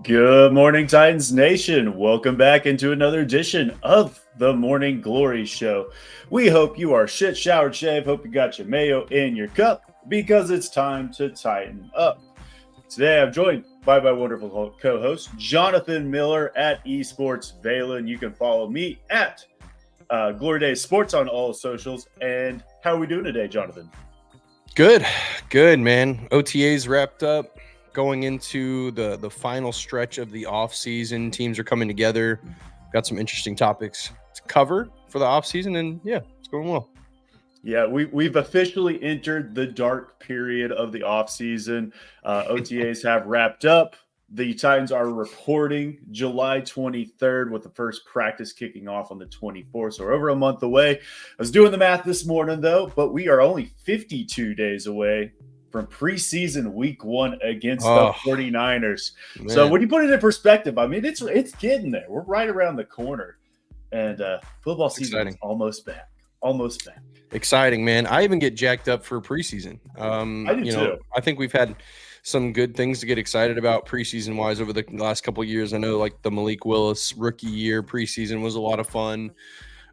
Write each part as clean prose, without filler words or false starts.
Good morning, Titans Nation. Welcome back into another edition of the Morning Glory Show. We hope you are shit showered, shave. Hope you got your mayo in your cup because it's time to tighten up. Today, I'm joined by my wonderful co-host Jonathan Miller at Esports Valen. You can follow me at Glory Days Sports on all socials. And how are we doing today, Jonathan? Good, man. OTA's wrapped up. Going into the final stretch of the offseason. Teams are coming together. Got some interesting topics to cover for the offseason, and yeah, it's going well. Yeah, we've officially entered the dark period of the offseason. OTAs have wrapped up. The Titans are reporting July 23rd with the first practice kicking off on the 24th. So we're over a month away. I was doing the math this morning, though, but we are only 52 days away from preseason week 1 against the 49ers. Man. So when you put it in perspective, I mean, it's getting there. We're right around the corner. And football season is almost back. Almost back. Exciting, man. I even get jacked up for preseason. I do too. I think we've had some good things to get excited about preseason wise over the last couple of years. I know like the Malik Willis rookie year preseason was a lot of fun.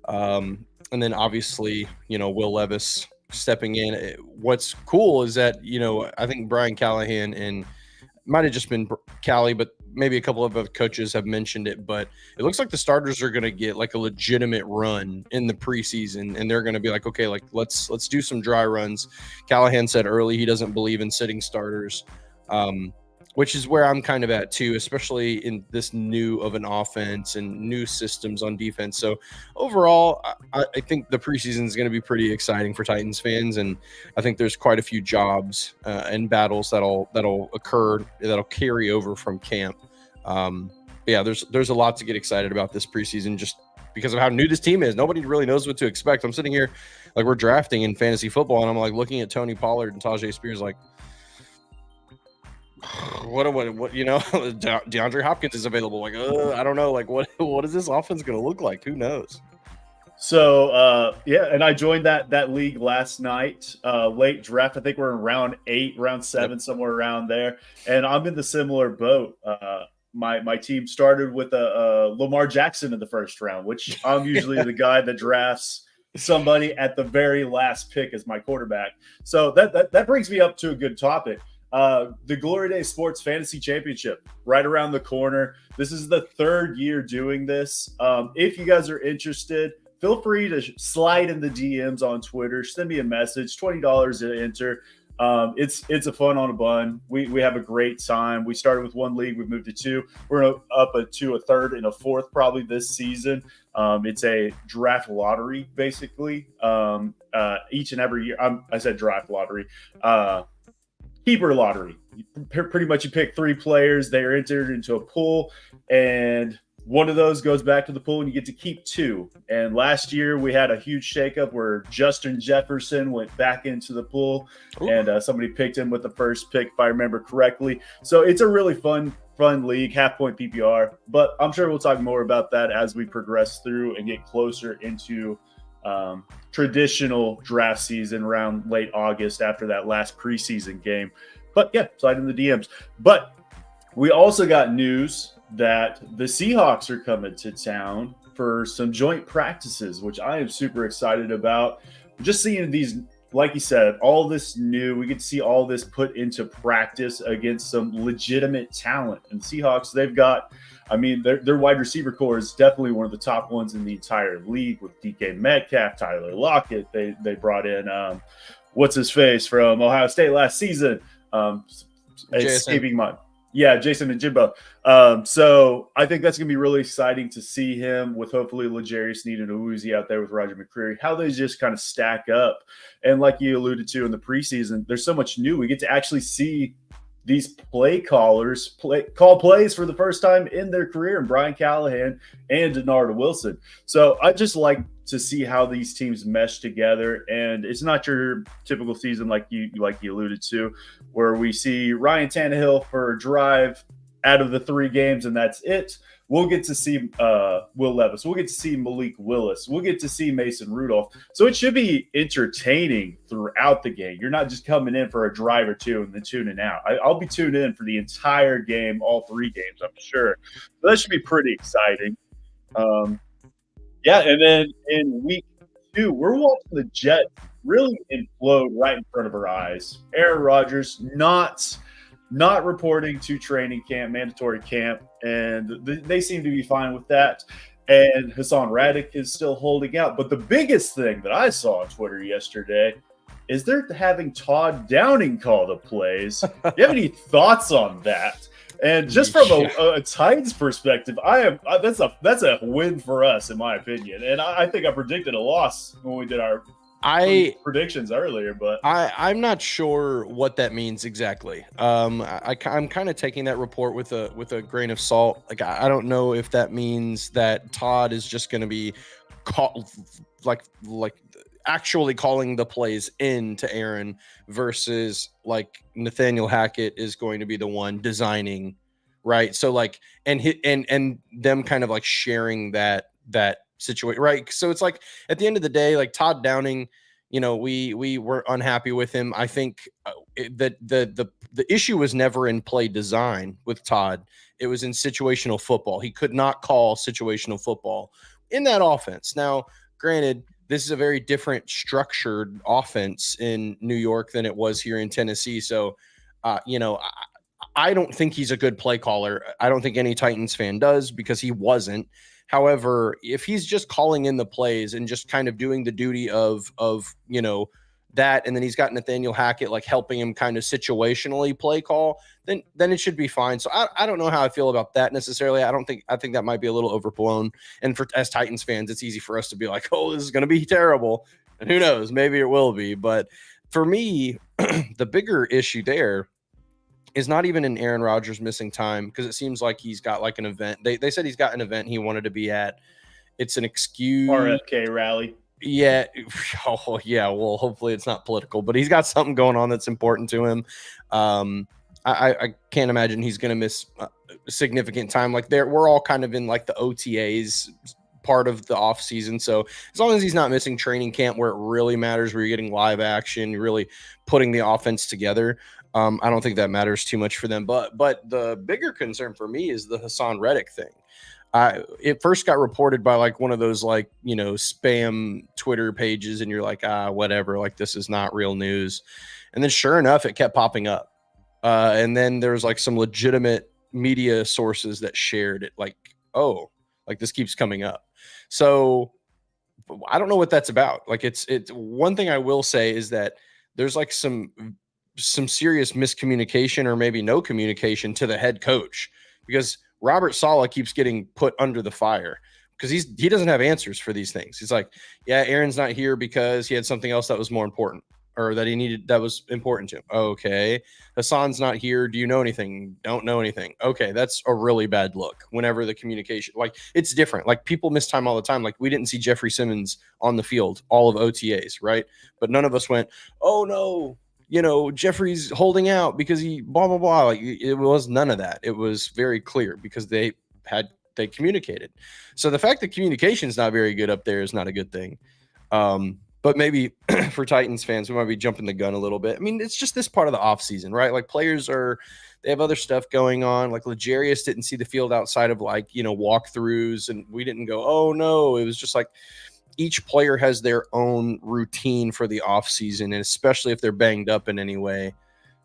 And then obviously, Will Levis stepping in. What's cool is that, I think Brian Callahan and might have just been Callie, but maybe a couple of other coaches have mentioned it, but it looks like the starters are going to get like a legitimate run in the preseason, and they're going to be like, okay, like let's do some dry runs. Callahan said early he doesn't believe in sitting starters, which is where I'm kind of at too, especially in this new of an offense and new systems on defense. So overall, I think the preseason is going to be pretty exciting for Titans fans, and I think there's quite a few jobs and battles that'll occur that'll carry over from camp. Yeah, there's a lot to get excited about this preseason just because of how new this team is. Nobody really knows what to expect. I'm sitting here like we're drafting in fantasy football, and I'm like looking at Tony Pollard and Tajay Spears like, what DeAndre Hopkins is available. Like, I don't know. Like, what is this offense going to look like? Who knows? So, and I joined that league last night, late draft. I think we're in round 8, round 7, somewhere around there. And I'm in the similar boat. My team started with a Lamar Jackson in the first round, which I'm usually the guy that drafts somebody at the very last pick as my quarterback. So that brings me up to a good topic. The Glory Days Sports Fantasy Championship right around the corner. This is the 3rd year doing this. If you guys are interested, feel free to slide in the DMs on Twitter. Send me a message. $20 to enter. It's a fun on a bun. We have a great time. We started with 1 league. We've moved to 2. We're up to a 3rd and a 4th probably this season. It's a draft lottery basically. Each and every year. I said draft lottery. Keeper lottery. Pretty much you pick 3 players. They are entered into a pool, and one of those goes back to the pool, and you get to keep 2. And last year we had a huge shakeup where Justin Jefferson went back into the pool. Ooh. And somebody picked him with the first pick, if I remember correctly. So it's a really fun league, half-point PPR. But I'm sure we'll talk more about that as we progress through and get closer into traditional draft season around late August after that last preseason game. But yeah, slide in the DMs. But we also got news that the Seahawks are coming to town for some joint practices, which I am super excited about. Just seeing these, like you said, all this new, we get to see all this put into practice against some legitimate talent. And Seahawks, they've got, I mean, their wide receiver core is definitely one of the top ones in the entire league with DK Metcalf, Tyler Lockett. They brought in, what's his face from Ohio State last season. Escaping my, Jason Njigba. So I think that's going to be really exciting to see him with hopefully L'Jarius Sneed and Uzi out there with Roger McCreary, how they just kind of stack up. And like you alluded to in the preseason, there's so much new. We get to actually see these play callers call plays for the first time in their career, and Brian Callahan and Denarda Wilson. So I just like to see how these teams mesh together, and it's not your typical season like you alluded to, where we see Ryan Tannehill for a drive out of the 3 games, and that's it. We'll get to see Will Levis. We'll get to see Malik Willis. We'll get to see Mason Rudolph. So it should be entertaining throughout the game. You're not just coming in for a drive or two and then tuning out. I'll be tuned in for the entire game, all 3 games, I'm sure. So that should be pretty exciting. Yeah, and then in week 2, we're watching the Jets really implode right in front of our eyes. Aaron Rodgers not reporting to training camp, mandatory camp, and they seem to be fine with that. And Hassan Reddick is still holding out. But the biggest thing that I saw on Twitter yesterday is they're having Todd Downing call the plays. Do you have any thoughts on that? And just from a Titans perspective, that's a win for us, in my opinion. And I think I predicted a loss when we did our predictions earlier, but I'm not sure what that means exactly. I'm kind of taking that report with a grain of salt. Like, I don't know if that means that Todd is just going to be actually calling the plays in to Aaron versus like Nathaniel Hackett is going to be the one designing, right? So like, and them kind of like sharing that situation, right? So it's like at the end of the day, like Todd Downing, we were unhappy with him. I think that the issue was never in play design with Todd. It was in situational football. He could not call situational football in that offense. Now, granted, this is a very different structured offense in New York than it was here in Tennessee. So, I don't think he's a good play caller. I don't think any Titans fan does because he wasn't. However, if he's just calling in the plays and just kind of doing the duty of that, and then he's got Nathaniel Hackett like helping him kind of situationally play call, then it should be fine. So I don't know how I feel about that necessarily. I think that might be a little overblown. And as Titans fans, it's easy for us to be like, oh, this is going to be terrible. And who knows, maybe it will be. But for me, the bigger issue there is not even in Aaron Rodgers missing time, because it seems like he's got like an event. They said he's got an event he wanted to be at. It's an excuse. RFK rally. Yeah. Oh, yeah. Well, hopefully it's not political, but he's got something going on that's important to him. I can't imagine he's going to miss significant time. Like we're all kind of in like the OTAs part of the off season. So as long as he's not missing training camp where it really matters, where you're getting live action, you're really putting the offense together, I don't think that matters too much for them. But the bigger concern for me is the Hassan Reddick thing. It first got reported by like one of those like, spam Twitter pages, and you're like, whatever, like this is not real news. And then sure enough, it kept popping up. And then there's like some legitimate media sources that shared it, like, oh, like this keeps coming up. So I don't know what that's about. Like it's one thing I will say is that there's like some serious miscommunication, or maybe no communication to the head coach, because Robert Saleh keeps getting put under the fire because he doesn't have answers for these things. He's like, yeah, Aaron's not here because he had something else that was more important, or that was important to him. Okay. Hassan's not here. Do you know anything? Don't know anything. Okay. That's a really bad look whenever the communication, like it's different. Like people miss time all the time. Like we didn't see Jeffrey Simmons on the field, all of OTAs. Right. But none of us went, oh no, Jeffrey's holding out because he blah, blah, blah. Like it was none of that. It was very clear because they communicated. So the fact that communication is not very good up there is not a good thing. But maybe for Titans fans, we might be jumping the gun a little bit. I mean, it's just this part of the offseason, right? Like players they have other stuff going on. Like L'Jarius didn't see the field outside of like, walkthroughs, and we didn't go, oh no. It was just like, each player has their own routine for the offseason, and especially if they're banged up in any way,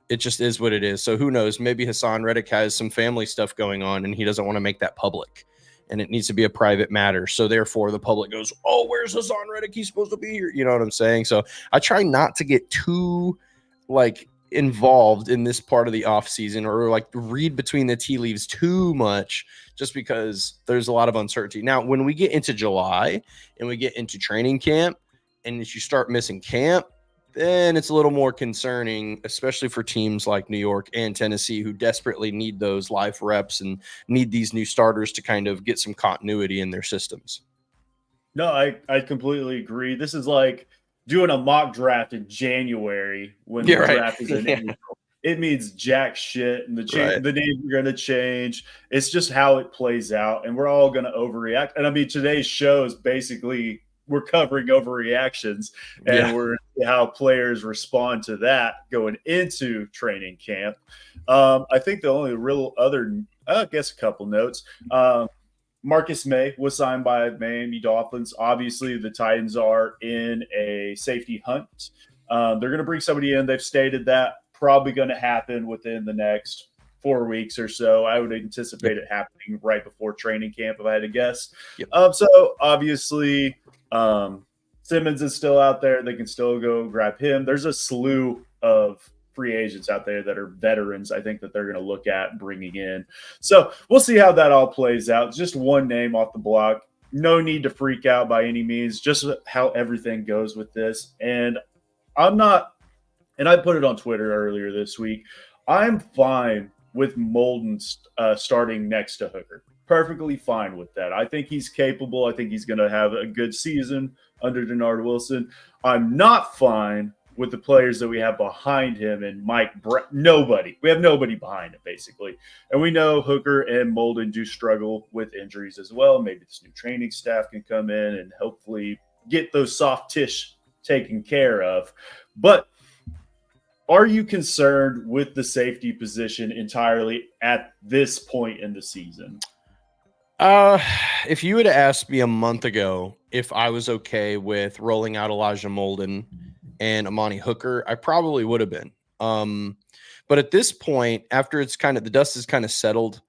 it just is what it is. So who knows? Maybe Hassan Reddick has some family stuff going on, and he doesn't want to make that public, and it needs to be a private matter. So therefore, the public goes, oh, where's Hassan Reddick? He's supposed to be here. You know what I'm saying? So I try not to get too involved in this part of the offseason, or read between the tea leaves too much, just because there's a lot of uncertainty. Now, when we get into July and we get into training camp, and if you start missing camp, then it's a little more concerning, especially for teams like New York and Tennessee, who desperately need those live reps and need these new starters to kind of get some continuity in their systems. No, I completely agree. This is like doing a mock draft in January when the draft is in April. it means jack shit, and Right. the names are going to change. It's just how it plays out, and we're all going to overreact. And I mean, today's show is basically we're covering overreactions, Yeah. and we're how players respond to that going into training camp. I think the only real other, I guess, a couple notes. Marcus May was signed by Miami Dolphins. Obviously, the Titans are in a safety hunt. They're going to bring somebody in. They've stated that probably going to happen within the next 4 weeks or so. I would anticipate it happening right before training camp, if I had to guess. Yep. So obviously, Simmons is still out there. They can still go grab him. There's a slew of free agents out there that are veterans, I think, that they're going to look at bringing in. So we'll see how that all plays out. Just one name off the block. No need to freak out by any means, just how everything goes with this. And I'm not, and I put it on Twitter earlier this week, I'm fine with Molden starting next to Hooker. Perfectly fine with that. I think he's capable. I think he's going to have a good season under Denard Wilson. I'm not fine with the players that we have behind him and Mike Brown. Nobody. We have nobody behind him, basically. And we know Hooker and Molden do struggle with injuries as well. Maybe this new training staff can come in and hopefully get those soft tissue taken care of. But are you concerned with the safety position entirely at this point in the season? If you would have asked me a month ago if I was okay with rolling out Elijah Molden and Amani Hooker, I probably would have been. But at this point, after it's kind of the dust is kind of settled,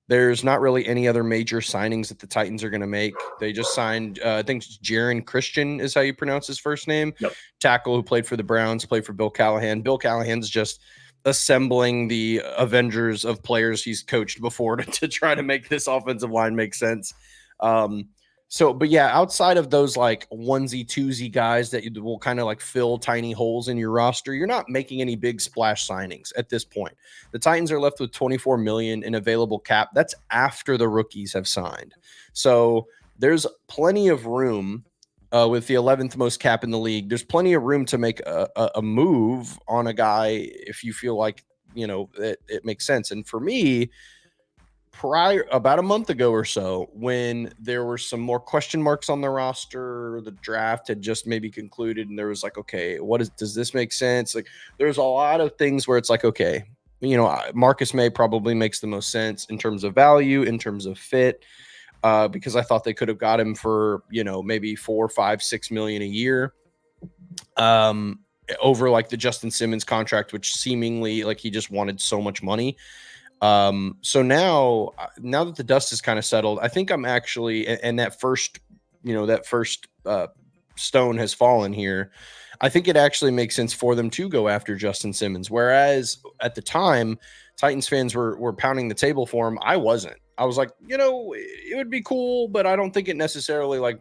there's not really any other major signings that the Titans are going to make. They just signed, I think Jaron Christian is how you pronounce his first name. Yep. Tackle who played for the Browns, played for Bill Callahan. Bill Callahan's just assembling the Avengers of players he's coached before to try to make this offensive line make sense. But yeah, outside of those like onesie twosie guys that will kind of like fill tiny holes in your roster, you're not making any big splash signings at this point. The Titans are left with $24 million in available cap. That's after the rookies have signed. So there's plenty of room with the 11th most cap in the league. There's plenty of room to make a move on a guy if you feel like, it makes sense. And for me, about a month ago or so, when there were some more question marks on the roster, the draft had just maybe concluded, and there was like, okay, does this make sense? Like, there's a lot of things where it's like, okay, Marcus May probably makes the most sense in terms of value, in terms of fit, because I thought they could have got him for, maybe $4, $5, $6 million a year, over like the Justin Simmons contract, which seemingly like he just wanted so much money. So now that the dust is kind of settled, I think I'm actually, and that first stone has fallen here. I think it actually makes sense for them to go after Justin Simmons. Whereas at the time, Titans fans were pounding the table for him. I wasn't. I was like, it would be cool, but I don't think it necessarily like,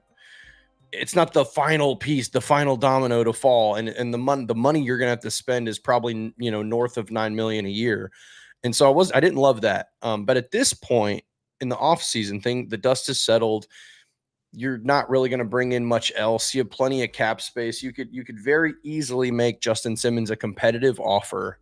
it's not the final piece, the final domino to fall. And the money you're going to have to spend is probably, north of $9 million a year. And so I didn't love that. But at this point in the offseason thing, the dust has settled. You're not really going to bring in much else. You have plenty of cap space. You could very easily make Justin Simmons a competitive offer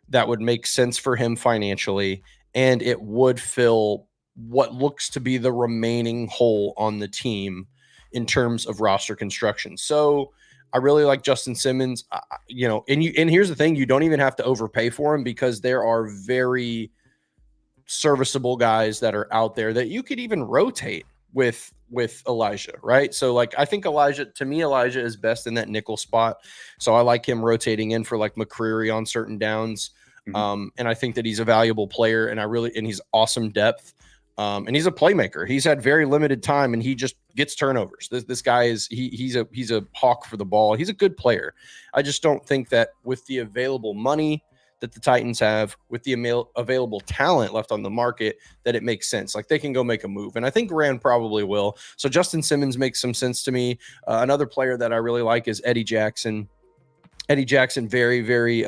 that would make sense for him financially, and it would fill what looks to be the remaining hole on the team in terms of roster construction. So I really like Justin Simmons, and here's the thing, you don't even have to overpay for him because there are very serviceable guys that are out there that you could even rotate with Elijah, right? So like, I think Elijah is best in that nickel spot. So I like him rotating in for like McCreary on certain downs. And I think that he's a valuable player, and he's awesome depth. And he's a playmaker. He's had very limited time, and he just gets turnovers. This guy he's a hawk for the ball. He's a good player. I just don't think that with the available money that the Titans have, with the available talent left on the market, that it makes sense. Like, they can go make a move, and I think Rand probably will. So Justin Simmons makes some sense to me. Another player that I really like is Eddie Jackson. Eddie Jackson, very, very,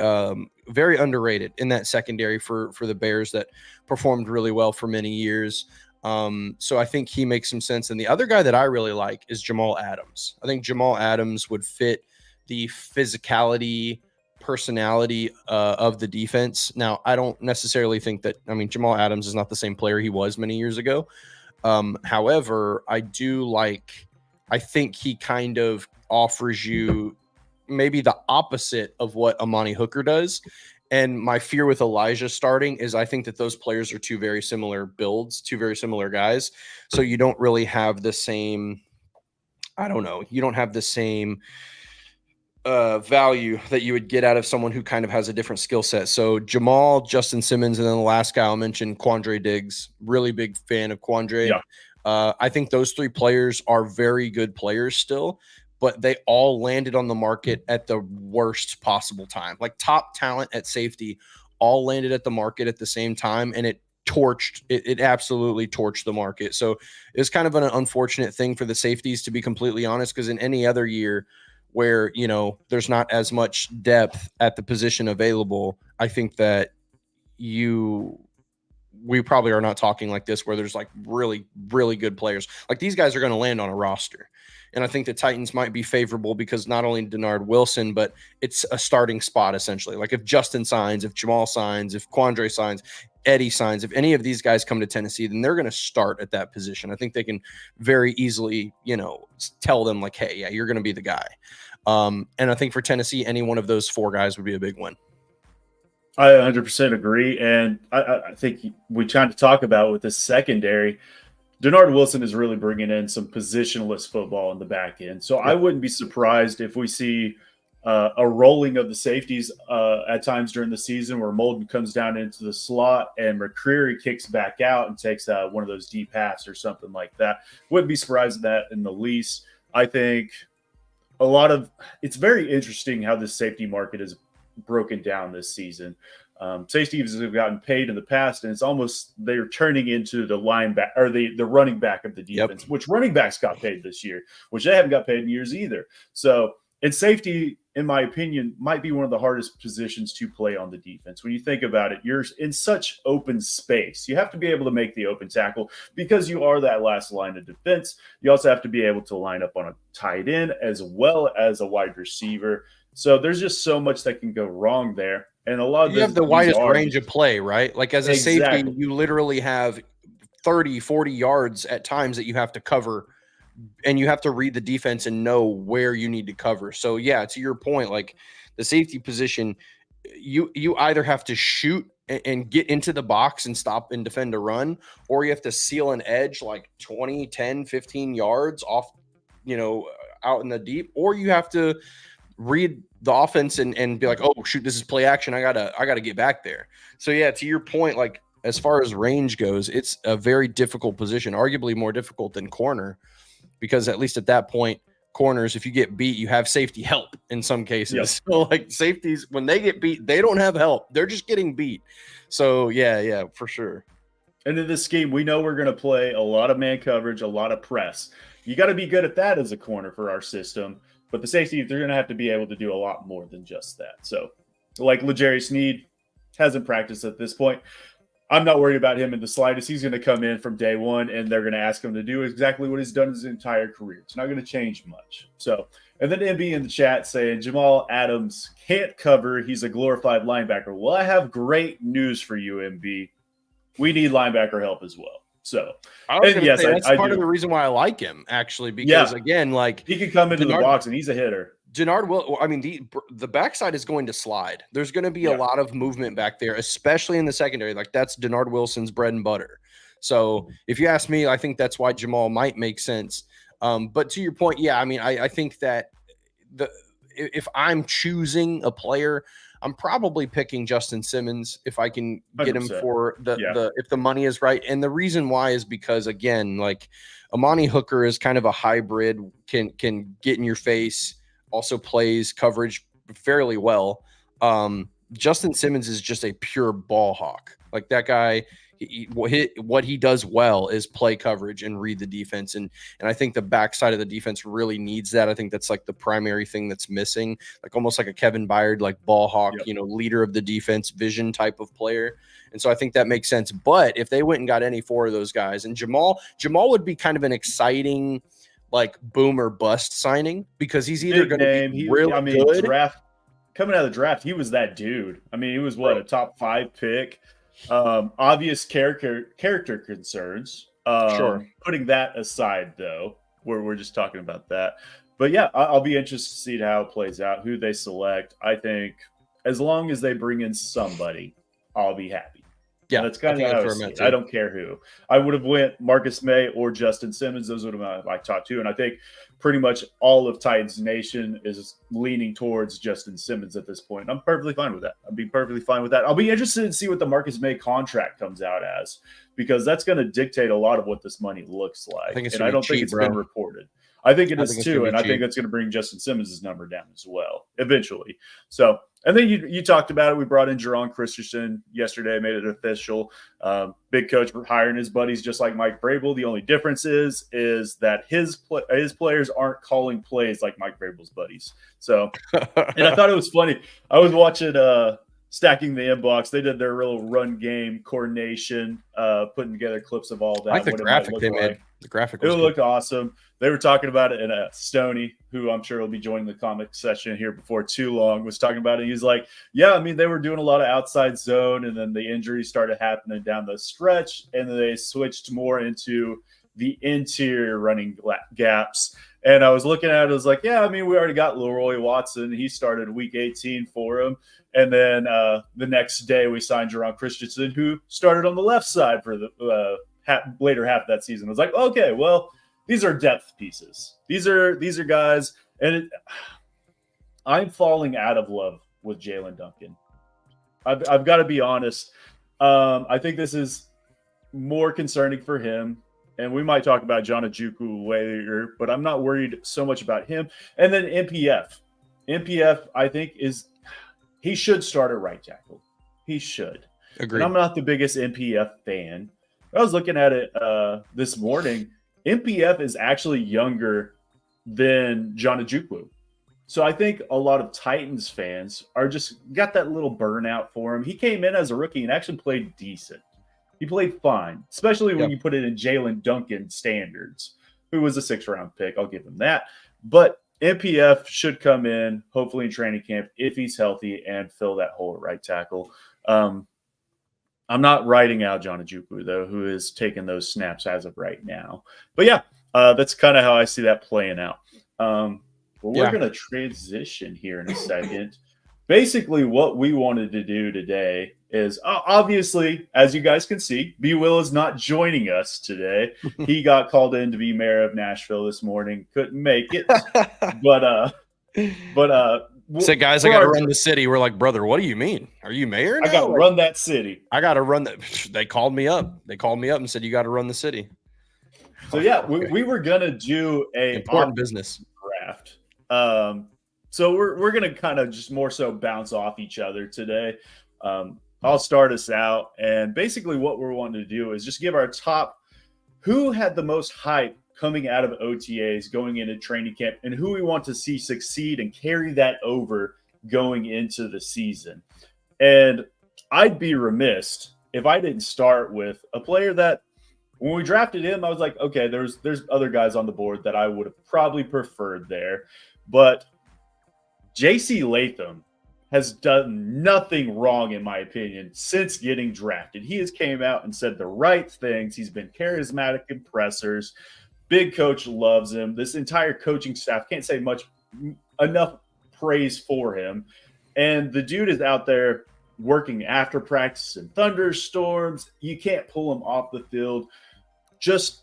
very underrated in that secondary for the Bears that performed really well for many years. So I think he makes some sense. And the other guy that I really like is Jamal Adams. I think Jamal Adams would fit the physicality personality of the defense. Now, I don't necessarily think that, I mean, Jamal Adams is not the same player he was many years ago. However, I think he kind of offers you maybe the opposite of what Amani Hooker does. And my fear with Elijah starting is I think that those players are two very similar builds, two very similar guys. So you don't really have the same, I don't know, you don't have the same value that you would get out of someone who kind of has a different skill set. So Jamal, Justin Simmons, and then the last guy I'll mention, Quandre Diggs. Really big fan of Quandre. Yeah. I think those three players are very good players still, but they all landed on the market at the worst possible time. Like top talent at safety all landed at the market at the same time, and it absolutely torched the market. So it's kind of an unfortunate thing for the safeties, to be completely honest, because in any other year where, you know, there's not as much depth at the position available, I think that we probably are not talking like this, where there's like really, really good players. Like these guys are going to land on a roster. And I think the Titans might be favorable because not only Denard Wilson, but it's a starting spot essentially. Like if Justin signs, if Jamal signs, if Quandre signs, Eddie signs, if any of these guys come to Tennessee, then they're going to start at that position. I think they can very easily, you know, tell them like, hey, yeah, you're going to be the guy. And I think for Tennessee, any one of those four guys would be a big win. I 100% agree. And I think we tried to talk about with this secondary, Denard Wilson is really bringing in some positionless football in the back end. So I wouldn't be surprised if we see a rolling of the safeties at times during the season, where Molden comes down into the slot and McCreary kicks back out and takes one of those deep halves or something like that. Wouldn't be surprised at that in the least. I think it's very interesting how this safety market is broken down this season. Safeties have gotten paid in the past, and it's almost they're turning into the linebacker or the running back of the defense, which running backs got paid this year, which they haven't got paid in years either. So, and safety, in my opinion, might be one of the hardest positions to play on the defense. When you think about it, you're in such open space. You have to be able to make the open tackle because you are that last line of defense. You also have to be able to line up on a tight end as well as a wide receiver. So there's just so much that can go wrong there. And a lot of you have the widest range of play, right? Like as a safety, you literally have 30, 40 yards at times that you have to cover, and you have to read the defense and know where you need to cover. So yeah, to your point, like the safety position, you either have to shoot and get into the box and stop and defend a run, or you have to seal an edge like 20, 10, 15 yards off, you know, out in the deep, or you have to read the offense and be like, oh shoot, this is play action. I gotta get back there. So yeah, to your point, like as far as range goes, it's a very difficult position, arguably more difficult than corner, because at least at that point, corners, if you get beat, you have safety help in some cases. Yep. So like safeties, when they get beat, they don't have help. They're just getting beat. So yeah, for sure. And in this scheme, we know we're going to play a lot of man coverage, a lot of press. You got to be good at that as a corner for our system. But the safety, they're going to have to be able to do a lot more than just that. So, like L'Jarius Sneed hasn't practiced at this point. I'm not worried about him in the slightest. He's going to come in from day one, and they're going to ask him to do exactly what he's done his entire career. It's not going to change much. So, and then MB in the chat saying Jamal Adams can't cover. He's a glorified linebacker. Well, I have great news for you, MB. We need linebacker help as well. So, that's part of the reason why I like him, actually, because again, like he can come into the box and he's a hitter. Denard will. I mean, the backside is going to slide. There's going to be a lot of movement back there, especially in the secondary. Like that's Denard Wilson's bread and butter. So, if you ask me, I think that's why Jamal might make sense. But to your point, yeah, I mean, I think that if I'm choosing a player, I'm probably picking Justin Simmons if I can get 100%. Him for if the money is right. And the reason why is because, again, like Amani Hooker is kind of a hybrid, can get in your face, also plays coverage fairly well. Justin Simmons is just a pure ball hawk. Like that guy, what he does well is play coverage and read the defense. And I think the backside of the defense really needs that. I think that's like the primary thing that's missing, like almost like a Kevin Byard, like ball hawk, leader of the defense, vision type of player. And so I think that makes sense. But if they went and got any four of those guys, and Jamal would be kind of an exciting, like boom or bust signing, because he's either going to be really good. Draft coming out of the draft, he was that dude. I mean, he was a top 5 pick. Obvious character concerns. Sure. Putting that aside, though, we're just talking about that. But yeah, I'll be interested to see how it plays out, who they select. I think as long as they bring in somebody, I'll be happy. Yeah, That's kind of how I see it. I don't care who. I would have went Marcus May or Justin Simmons. Those would have been my top 2. And I think pretty much all of Titans Nation is leaning towards Justin Simmons at this point. I'm perfectly fine with that. I'll be perfectly fine with that. I'll be interested to see what the Marcus May contract comes out as, because that's going to dictate a lot of what this money looks like. I don't think it's been reported. I think it is too, and I think that's going to bring Justin Simmons' number down as well eventually. So, and then you talked about it. We brought in Jaquan Christensen yesterday, made it official. Big coach hiring his buddies just like Mike Vrabel. The only difference is that his players aren't calling plays like Mike Vrabel's buddies. So, and I thought it was funny. I was watching Stacking the Inbox. They did their little run game coordination, putting together clips of all that. I like the graphic they made. The graphic looked awesome. They were talking about it, and Stoney, who I'm sure will be joining the comic session here before too long, was talking about it. He's like, yeah, I mean, they were doing a lot of outside zone, and then the injuries started happening down the stretch, and then they switched more into the interior running gaps. And I was looking at it, I was like, yeah, I mean, we already got Leroy Watson. He started week 18 for him. And then the next day we signed Jaquan Christensen, who started on the left side for the later half of that season. I was like, okay, well, these are depth pieces. These are guys, and I'm falling out of love with Jalen Duncan. I've got to be honest. I think this is more concerning for him, and we might talk about John Ojukwu later, but I'm not worried so much about him. And then MPF, I think he should start at right tackle. He should. Agreed. And I'm not the biggest MPF fan. I was looking at it this morning. MPF is actually younger than John Ojukwu. So I think a lot of Titans fans are just got that little burnout for him. He came in as a rookie and actually played decent. He played fine, especially when you put it in Jalen Duncan standards, who was a 6th-round pick. I'll give him that. But MPF should come in, hopefully in training camp, if he's healthy, and fill that hole at right tackle. I'm not writing out John Ojukwu, though, who is taking those snaps as of right now. But yeah, that's kind of how I see that playing out. We're going to transition here in a second. Basically, what we wanted to do today is, obviously, as you guys can see, B. Will is not joining us today. He got called in to be mayor of Nashville this morning. Couldn't make it. But said, guys, I got to run the city. We're like, brother, what do you mean? Are you mayor now? I got to run that city. I got to run that. They called me up. And said, you got to run the city. So, yeah, we were going to do a important business draft. So we're going to kind of just more so bounce off each other today. I'll start us out. And basically what we're wanting to do is just give our top who had the most hype coming out of OTAs, going into training camp, and who we want to see succeed and carry that over going into the season. And I'd be remiss if I didn't start with a player that when we drafted him, I was like, okay, there's other guys on the board that I would have probably preferred there. But JC Latham has done nothing wrong, in my opinion, since getting drafted. He has came out and said the right things. He's been charismatic in pressers. Big coach loves him. This entire coaching staff can't say enough praise for him. And the dude is out there working after practice in thunderstorms. You can't pull him off the field. Just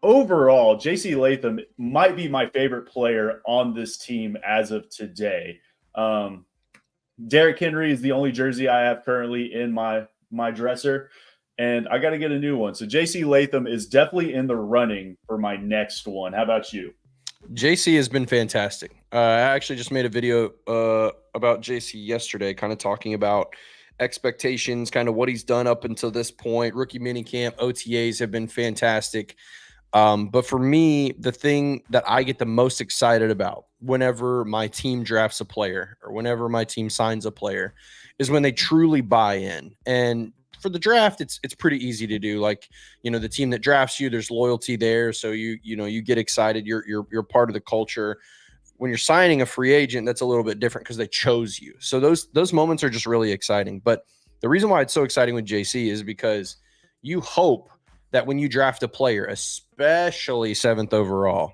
overall, JC Latham might be my favorite player on this team as of today. Derrick Henry is the only jersey I have currently in my dresser, and I got to get a new one. So JC Latham is definitely in the running for my next one. How about you? JC has been fantastic. I actually just made a video about JC yesterday, kind of talking about expectations, kind of what he's done up until this point. Rookie minicamp, OTAs have been fantastic. But for me, the thing that I get the most excited about whenever my team drafts a player or whenever my team signs a player is when they truly buy in. And for the draft, it's pretty easy to do. Like, the team that drafts you, there's loyalty there. So you get excited. You're part of the culture. when you're signing a free agent, that's a little bit different because they chose you. So those moments are just really exciting. But the reason why it's so exciting with JC is because you hope that when you draft a player, especially 7th overall,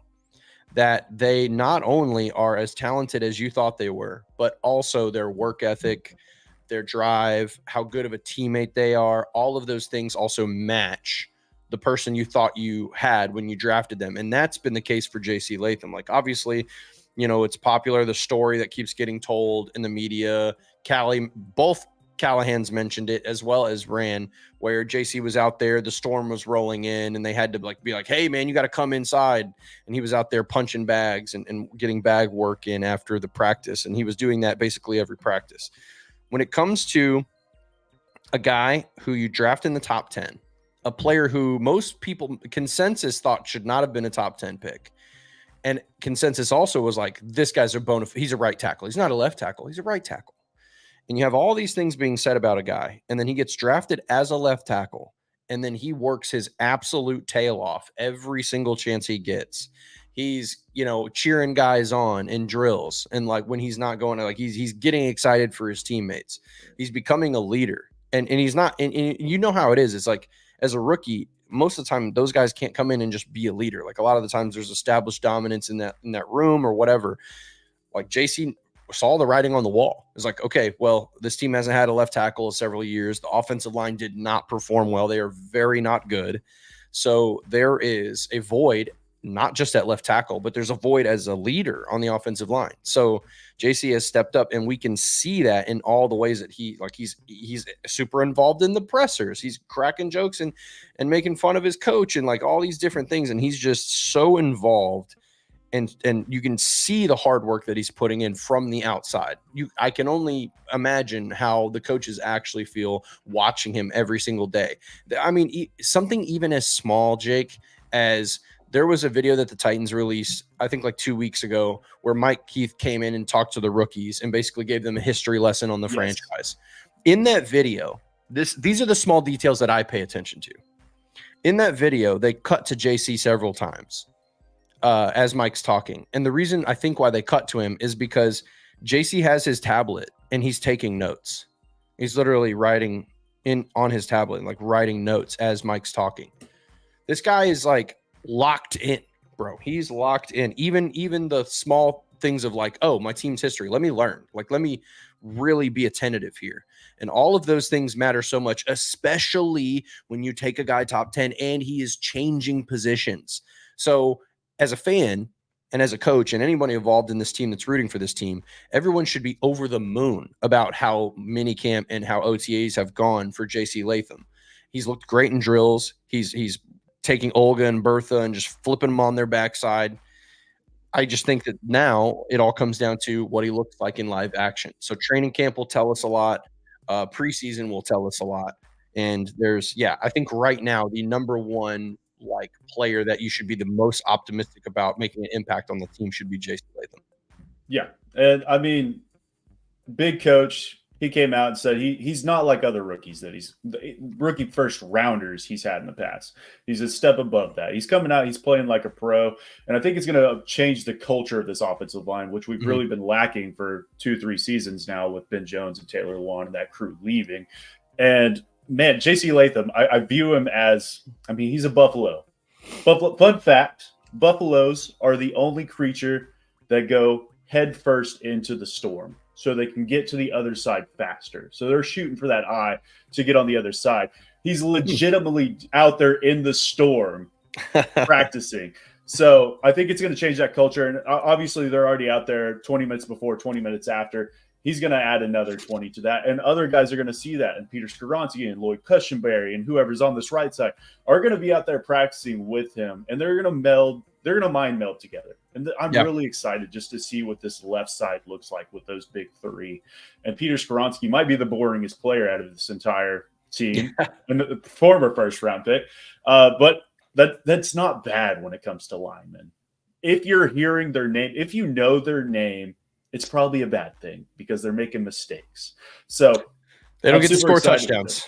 that they not only are as talented as you thought they were, but also their work ethic, their drive, how good of a teammate they are, all of those things also match the person you thought you had when you drafted them. And that's been the case for JC Latham. Like, obviously, it's popular, the story that keeps getting told in the media. Both Callahan's mentioned it as well as Ran, where JC was out there, the storm was rolling in, and they had to be like, hey, man, you got to come inside. And he was out there punching bags and getting bag work in after the practice. And he was doing that basically every practice. When it comes to a guy who you draft in the top 10, a player who most people consensus thought should not have been a top 10 pick. And consensus also was like, this guy's he's a right tackle. He's not a left tackle. He's a right tackle. And you have all these things being said about a guy, and then he gets drafted as a left tackle, and then he works his absolute tail off every single chance he gets. He's, cheering guys on in drills, and like when he's not going, like he's getting excited for his teammates. He's becoming a leader, and he's not. And you know how it is. It's like, as a rookie, most of the time those guys can't come in and just be a leader. Like, a lot of the times there's established dominance in that room or whatever. Like, JC saw the writing on the wall. It's like, okay, well, this team hasn't had a left tackle in several years. The offensive line did not perform well. They are very not good. So there is a void, not just at left tackle, but there's a void as a leader on the offensive line. So JC has stepped up, and we can see that in all the ways that he's super involved in the pressers. He's cracking jokes and making fun of his coach and like all these different things. And he's just so involved. And you can see the hard work that he's putting in from the outside. I can only imagine how the coaches actually feel watching him every single day. I mean, something even as small, Jake, as there was a video that the Titans released, I think like 2 weeks ago, where Mike Keith came in and talked to the rookies and basically gave them a history lesson on the franchise. In that video, these are the small details that I pay attention to. In that video, they cut to JC several times. As Mike's talking. And the reason I think why they cut to him is because JC has his tablet and he's taking notes. He's literally writing on his tablet and like writing notes as Mike's talking. This guy is like locked in, bro. He's locked in. Even the small things of like, oh, my team's history. Let me learn. Like, let me really be attentive here. And all of those things matter so much, especially when you take a guy top 10 and he is changing positions. So as a fan and as a coach and anybody involved in this team that's rooting for this team, everyone should be over the moon about how minicamp and how OTAs have gone for JC Latham. He's looked great in drills. He's taking Olga and Bertha and just flipping them on their backside. I just think that now it all comes down to what he looks like in live action. So training camp will tell us a lot. Preseason will tell us a lot. And I think right now the number one player that you should be the most optimistic about making an impact on the team should be JC Latham. Yeah. And I mean, big coach, he came out and said he's not like other rookies that he's rookie first rounders he's had in the past. He's a step above that. He's coming out, he's playing like a pro. And I think it's going to change the culture of this offensive line, which we've really been lacking for 2-3 seasons now with Ben Jones and Taylor Lewan and that crew leaving. And man, JC Latham, I view him as, he's a buffalo. Fun fact, buffaloes are the only creature that go head first into the storm so they can get to the other side faster. So they're shooting for that eye to get on the other side. He's legitimately out there in the storm practicing. So I think it's going to change that culture. And obviously they're already out there 20 minutes before, 20 minutes after. He's going to add another 20 to that. And other guys are going to see that. And Peter Skoronski and Lloyd Cushenberry and whoever's on this right side are going to be out there practicing with him. And they're going to mind meld together. And I'm really excited just to see what this left side looks like with those big three. And Peter Skoronski might be the boringest player out of this entire team and the former first round pick. But that's not bad when it comes to linemen. If you're hearing their name, if you know their name, it's probably a bad thing because they're making mistakes. So they don't get to score touchdowns.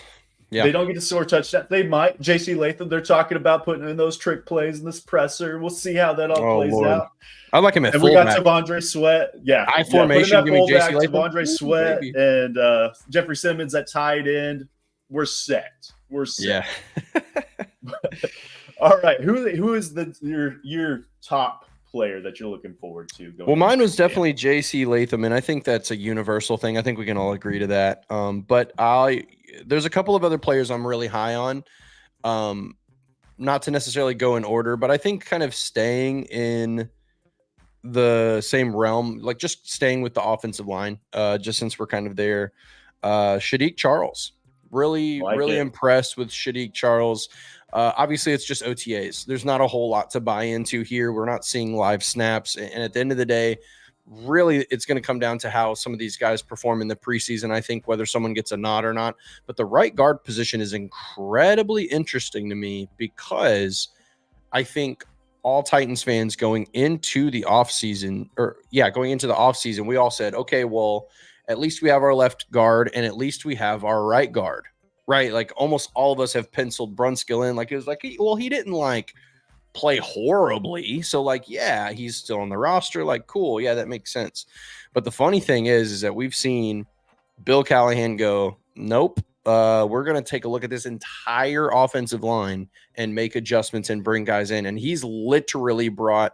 They don't get to score touchdowns. They might. JC Latham, they're talking about putting in those trick plays in this presser. We'll see how that all plays out. I like him at and fullback. We got T'Vondre Sweat. High formation. Put in that fullback, T'Vondre Sweat, and Jeffrey Simmons at tight end. We're set. Yeah. All right. Who is your top player that you're looking forward to? Mine was definitely JC Latham, and I think that's a universal thing. I think we can all agree to that. But there's a couple of other players I'm really high on. Not to necessarily go in order, but I think kind of staying in the same realm, like just staying with the offensive line, just since we're kind of there. Shadiq Charles. Really impressed with Shadiq Charles. Obviously, it's just OTAs. There's not a whole lot to buy into here. We're not seeing live snaps. And at the end of the day, really, it's going to come down to how some of these guys perform in the preseason, I think, whether someone gets a nod or not. But the right guard position is incredibly interesting to me because I think all Titans fans going into the offseason, we all said, okay, well, at least we have our left guard and at least we have our right guard, right? Like almost all of us have penciled Brunskill in. Like it was like, well, he didn't like play horribly. So like, yeah, he's still on the roster. Like, cool. Yeah, that makes sense. But the funny thing is that we've seen Bill Callahan go, nope. We're going to take a look at this entire offensive line and make adjustments and bring guys in. And he's literally brought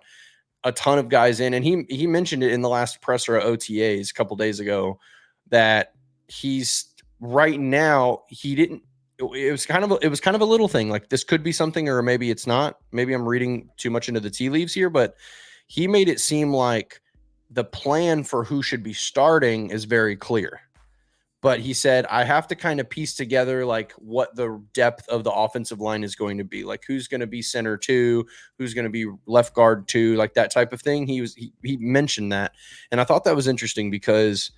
a ton of guys in. And he mentioned it in the last presser at OTAs a couple days ago that he's right now, it was kind of a little thing. Like this could be something, or maybe it's not. Maybe I'm reading too much into the tea leaves here, but he made it seem like the plan for who should be starting is very clear. But he said, I have to kind of piece together like what the depth of the offensive line is going to be, like who's going to be center 2, who's going to be left guard 2, like that type of thing. He mentioned that. And I thought that was interesting because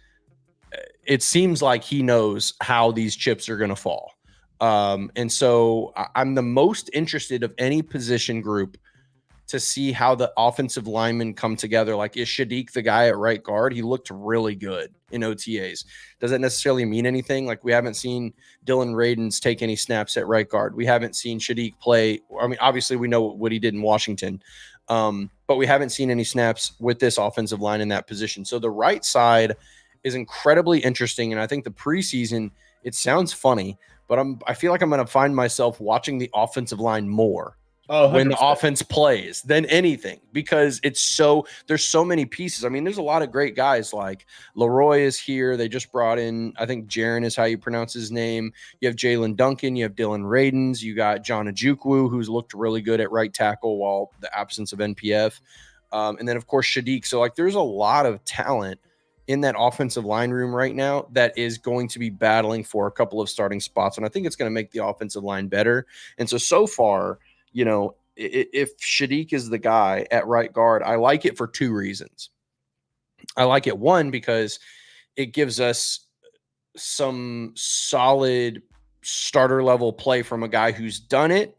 it seems like he knows how these chips are going to fall. And so I'm the most interested of any position group to see how the offensive linemen come together. Like, is Shadiq the guy at right guard? He looked really good in OTAs. Does that necessarily mean anything? Like, we haven't seen Dylan Radins take any snaps at right guard. We haven't seen Shadiq play. I mean, obviously we know what he did in Washington, but we haven't seen any snaps with this offensive line in that position. So the right side is incredibly interesting. And I think the preseason, it sounds funny, but I feel like I'm going to find myself watching the offensive line more when the offense plays than anything, because there's so many pieces. I mean, there's a lot of great guys. Like Leroy is here. They just brought in, I think Jaron is how you pronounce his name. You have Jalen Duncan, you have Dylan Radins, you got John Ojukwu, who's looked really good at right tackle while the absence of NPF. And then of course Shadiq. So like, there's a lot of talent in that offensive line room right now that is going to be battling for a couple of starting spots. And I think it's going to make the offensive line better. And so far, you know, if Shadiq is the guy at right guard, I like it for 2 reasons. I like it, one, because it gives us some solid starter level play from a guy who's done it,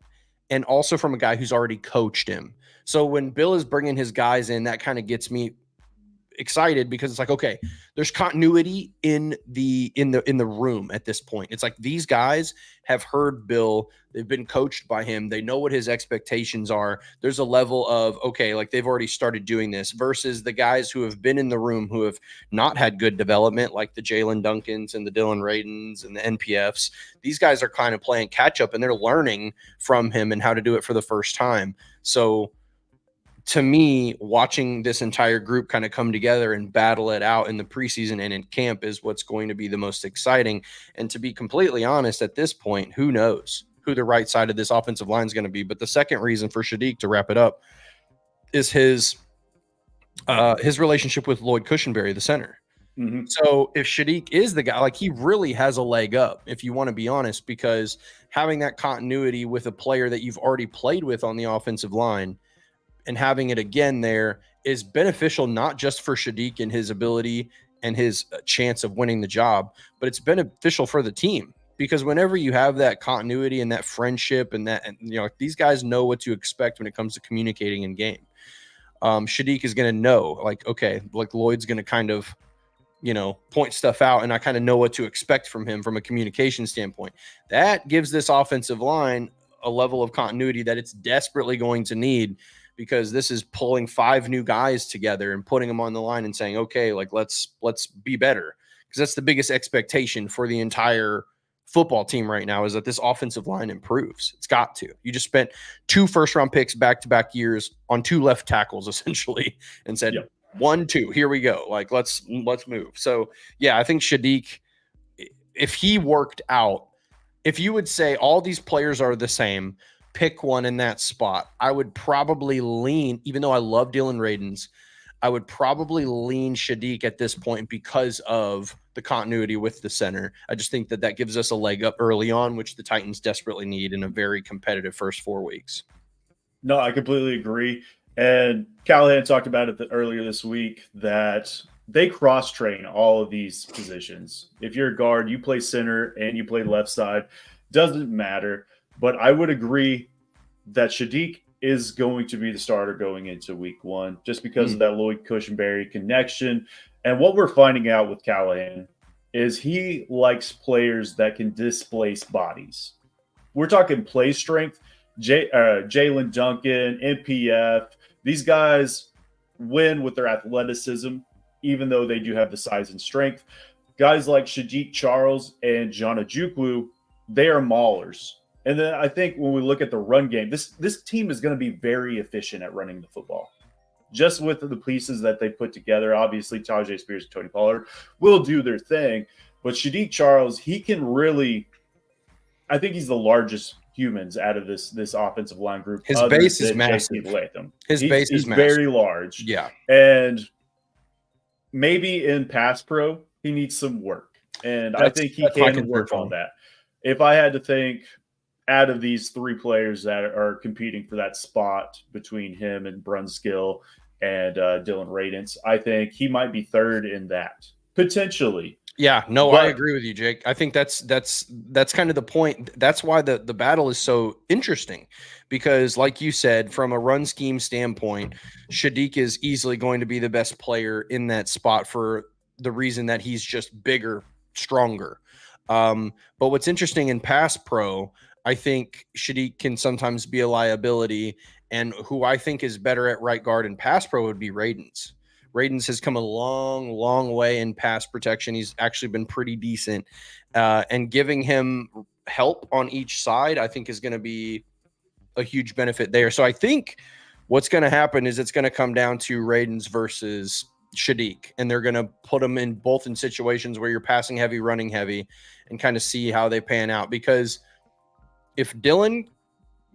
and also from a guy who's already coached him. So when Bill is bringing his guys in, that kind of gets me excited, because it's like, okay, there's continuity in the room at this point. It's like these guys have heard Bill, they've been coached by him, they know what his expectations are. There's a level of, okay, like they've already started doing this, versus the guys who have been in the room who have not had good development, like the Jalen Duncans and the Dylan Radins and the NPFs. These guys are kind of playing catch up, and they're learning from him and how to do it for the first time. So to me, watching this entire group kind of come together and battle it out in the preseason and in camp is what's going to be the most exciting. And to be completely honest, at this point, who knows who the right side of this offensive line is going to be. But the second reason for Shadiq, to wrap it up, is his relationship with Lloyd Cushenberry, the center. Mm-hmm. So if Shadiq is the guy, like, he really has a leg up, if you want to be honest, because having that continuity with a player that you've already played with on the offensive line and having it again there is beneficial, not just for Shadiq and his ability and his chance of winning the job, but it's beneficial for the team, because whenever you have that continuity and that friendship and you know, these guys know what to expect when it comes to communicating in game. Shadiq is going to know, like, okay, like Lloyd's going to kind of point stuff out, and I kind of know what to expect from him from a communication standpoint. That gives this offensive line a level of continuity that it's desperately going to need, because this is pulling 5 new guys together and putting them on the line and saying, okay, like let's be better. Because that's the biggest expectation for the entire football team right now, is that this offensive line improves. It's got to. You just spent 2 first-round picks back-to-back years on 2 left tackles essentially, and said, Yep. 1, 2, here we go. Like let's move. So yeah, I think Shadiq, if he worked out, if you would say all these players are the same, pick one in that spot, I would probably lean, even though I love Dylan Radins, I would probably lean Shadiq at this point because of the continuity with the center. I just think that gives us a leg up early on, which the Titans desperately need in a very competitive first 4 weeks. No, I completely agree. And Callahan talked about it earlier this week that they cross-train all of these positions. If you're a guard, you play center and you play left side, doesn't matter. But I would agree that Shadiq is going to be the starter going into week 1, just because of that Lloyd Cushenberry connection. And what we're finding out with Callahan is he likes players that can displace bodies. We're talking play strength. Jalen Duncan, NPF, these guys win with their athleticism, even though they do have the size and strength. Guys like Shadiq Charles and John Ojukwu, they are maulers. And then I think when we look at the run game, this team is going to be very efficient at running the football. Just with the pieces that they put together, obviously Tajay Spears and Tony Pollard will do their thing. But Shadiq Charles, he can really – I think he's the largest humans out of this offensive line group. His base is massive. Latham. He's massive. Very large. Yeah. And maybe in pass pro, he needs some work. And I think he can work on that. If I had to think – out of these 3 players that are competing for that spot between him and Brunskill and Dylan Radins, I think he might be 3rd in that, potentially. Yeah, no, I agree with you, Jake. I think that's kind of the point. That's why the battle is so interesting, because like you said, from a run scheme standpoint, Shadiq is easily going to be the best player in that spot for the reason that he's just bigger, stronger. But what's interesting in pass pro, I think Shadiq can sometimes be a liability, and who I think is better at right guard and pass pro would be Radins. Radins has come a long, long way in pass protection. He's actually been pretty decent, and giving him help on each side, I think, is going to be a huge benefit there. So I think what's going to happen is it's going to come down to Radins versus Shadiq, and they're going to put them in both in situations where you're passing heavy, running heavy, and kind of see how they pan out. Because if Dylan,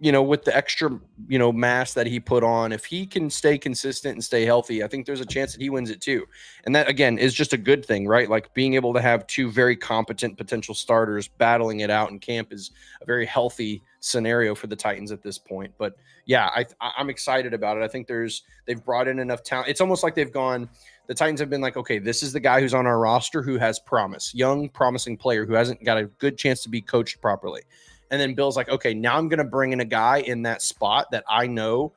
with the extra, mass that he put on, if he can stay consistent and stay healthy, I think there's a chance that he wins it too. And that, again, is just a good thing, right? Like being able to have 2 very competent potential starters battling it out in camp is a very healthy scenario for the Titans at this point. But yeah, I'm excited about it. I think they've brought in enough talent. It's almost like the Titans have been like, okay, this is the guy who's on our roster who has promise, young, promising player who hasn't got a good chance to be coached properly. And then Bill's like, okay, now I'm going to bring in a guy in that spot that I know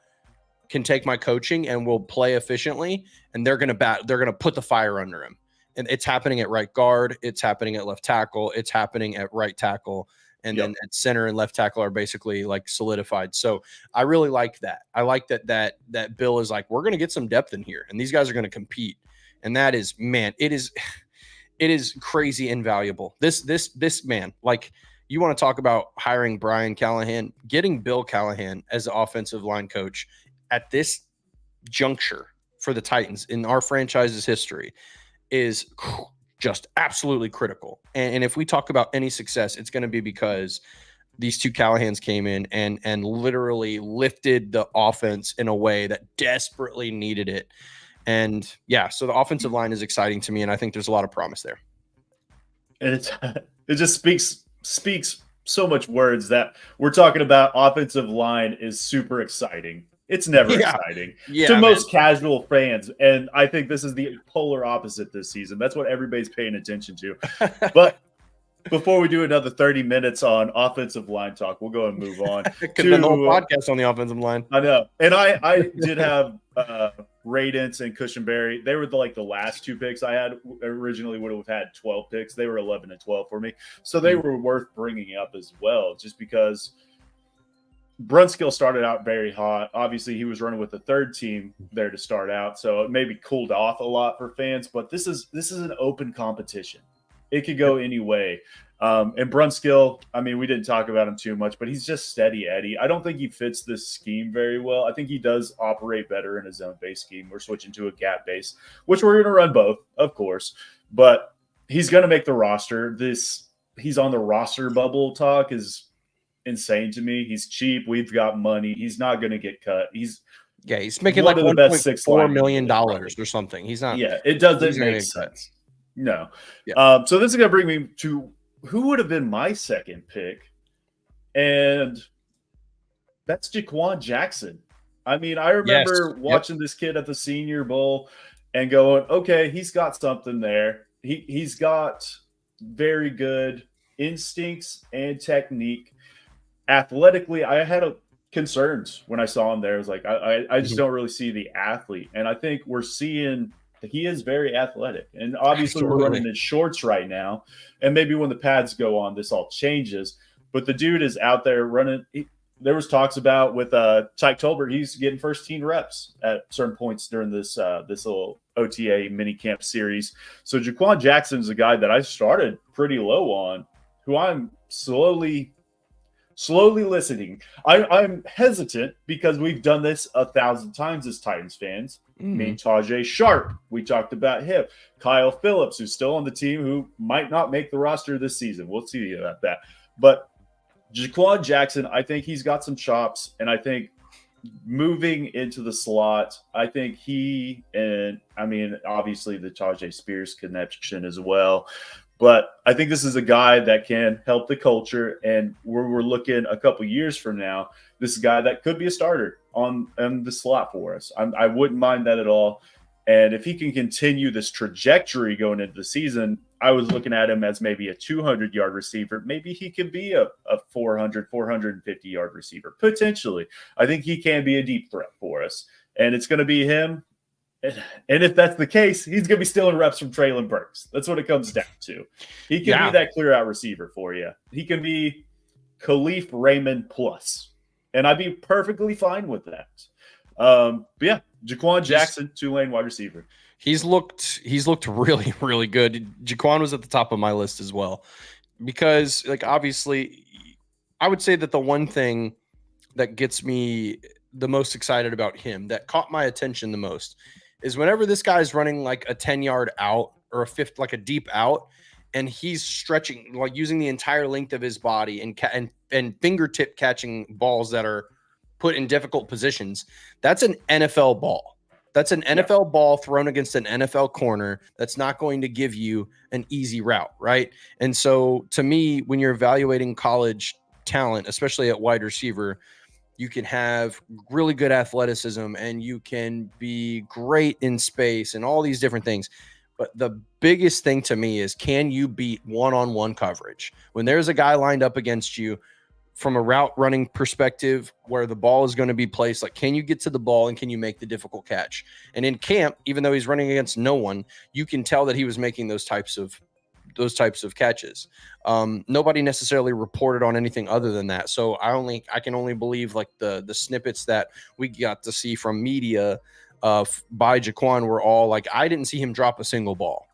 can take my coaching and will play efficiently. And they're going to put the fire under him. And it's happening at right guard. It's happening at left tackle. It's happening at right tackle. And then at center and left tackle are basically like solidified. So I really like that. I like that Bill is like, we're going to get some depth in here and these guys are going to compete. And that is, man, it is crazy invaluable. This man, like, you want to talk about hiring Brian Callahan, getting Bill Callahan as the offensive line coach at this juncture for the Titans in our franchise's history is just absolutely critical. And if we talk about any success, it's going to be because these 2 Callahans came in and literally lifted the offense in a way that desperately needed it. And yeah, so the offensive line is exciting to me, and I think there's a lot of promise there. And it just speaks so much words that we're talking about. Offensive line is super exciting. It's never exciting to most casual fans. And I think this is the polar opposite this season. That's what everybody's paying attention to. But before we do another 30 minutes on offensive line talk, we'll go and move on. To the whole podcast on the offensive line. I know. And I did have Radence and Cushenberry, they were the last 2 picks I had. Originally would have had 12 picks. They were 11 and 12 for me. So they were worth bringing up as well, just because Brunskill started out very hot. Obviously, he was running with the third team there to start out, so it maybe cooled off a lot for fans. But this is an open competition. It could go any way. And Brunskill, I mean, we didn't talk about him too much, but he's just steady Eddie. I don't think he fits this scheme very well. I think he does operate better in a zone-based scheme. We're switching to a gap-based, which we're going to run both, of course. But he's going to make the roster. He's on the roster bubble talk is insane to me. He's cheap. We've got money. He's not going to get cut. He's making like $1.4 million or something. He's not. Yeah, it doesn't make sense. No. Yeah. So this is going to bring me to who would have been my second pick, and that's Jaquan Jackson. I mean, I remember watching this kid at the Senior Bowl and going, okay, he's got something there. He's got very good instincts and technique. Athletically, I had concerns when I saw him there. I was like, I just don't really see the athlete. And I think we're seeing he is very athletic. And obviously we're running in shorts right now. And maybe when the pads go on, this all changes. But the dude is out there running. There was talks about with Tyke Tolbert, he's getting first team reps at certain points during this little OTA mini camp series. So Jaquan Jackson is a guy that I started pretty low on, who I'm slowly listening. I'm hesitant because we've done this 1,000 times as Titans fans. Me and Tajay Sharp, we talked about him. Kyle Phillips, who's still on the team, who might not make the roster this season. We'll see about that. But Jaquan Jackson, I think he's got some chops, and I think moving into the slot, I think obviously the Tajay Spears connection as well. But I think this is a guy that can help the culture, and we're looking a couple years from now, this is a guy that could be a starter on the slot for us. I wouldn't mind that at all. And if he can continue this trajectory going into the season, I was looking at him as maybe a 200-yard receiver. Maybe he could be a 450-yard receiver, potentially. I think he can be a deep threat for us. And it's going to be him. And if that's the case, he's going to be stealing reps from Treylon Burks. That's what it comes down to. He can be that clear-out receiver for you. He can be Khalif Raymond plus. And I'd be perfectly fine with that. But yeah, Jaquan Jackson, Tulane wide receiver. He's looked really, really good. Jaquan was at the top of my list as well. Because, obviously, I would say that the one thing that gets me the most excited about him, that caught my attention the most, is whenever this guy's running like a 10-yard out or a deep out, and he's stretching, using the entire length of his body and fingertip catching balls that are put in difficult positions. That's an NFL ball. That's an NFL ball thrown against an NFL corner that's not going to give you an easy route, right? And so to me, when you're evaluating college talent, especially at wide receiver, you can have really good athleticism and you can be great in space and all these different things. But the biggest thing to me is, can you beat one-on-one coverage? When there's a guy lined up against you from a route running perspective where the ball is going to be placed, can you get to the ball and can you make the difficult catch? And in camp, even though he's running against no one, you can tell that he was making those types of catches. Nobody necessarily reported on anything other than that. So I can only believe the snippets that we got to see from media by Jaquan were all I didn't see him drop a single ball.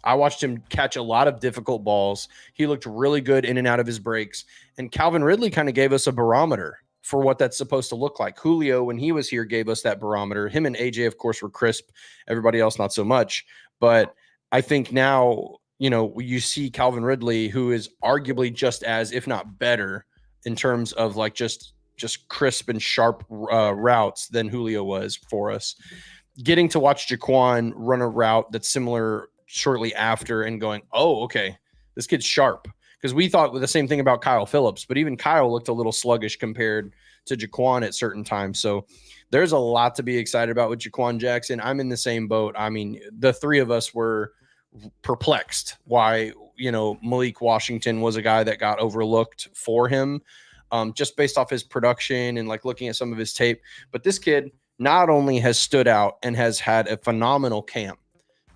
I watched him catch a lot of difficult balls. He looked really good in and out of his breaks. And Calvin Ridley kind of gave us a barometer for what that's supposed to look like. Julio, when he was here, gave us that barometer. Him and AJ, of course, were crisp. Everybody else, not so much. But I think now, you see Calvin Ridley, who is arguably just as, if not better, in terms of just crisp and sharp routes than Julio was for us. Getting to watch Jaquan run a route that's similar shortly after and going, oh, okay, this kid's sharp. Because we thought the same thing about Kyle Phillips, but even Kyle looked a little sluggish compared to Jaquan at certain times. So there's a lot to be excited about with Jaquan Jackson. I'm in the same boat. I mean, the three of us were perplexed why, Malik Washington was a guy that got overlooked for him, just based off his production and looking at some of his tape. But this kid, not only has stood out and has had a phenomenal camp,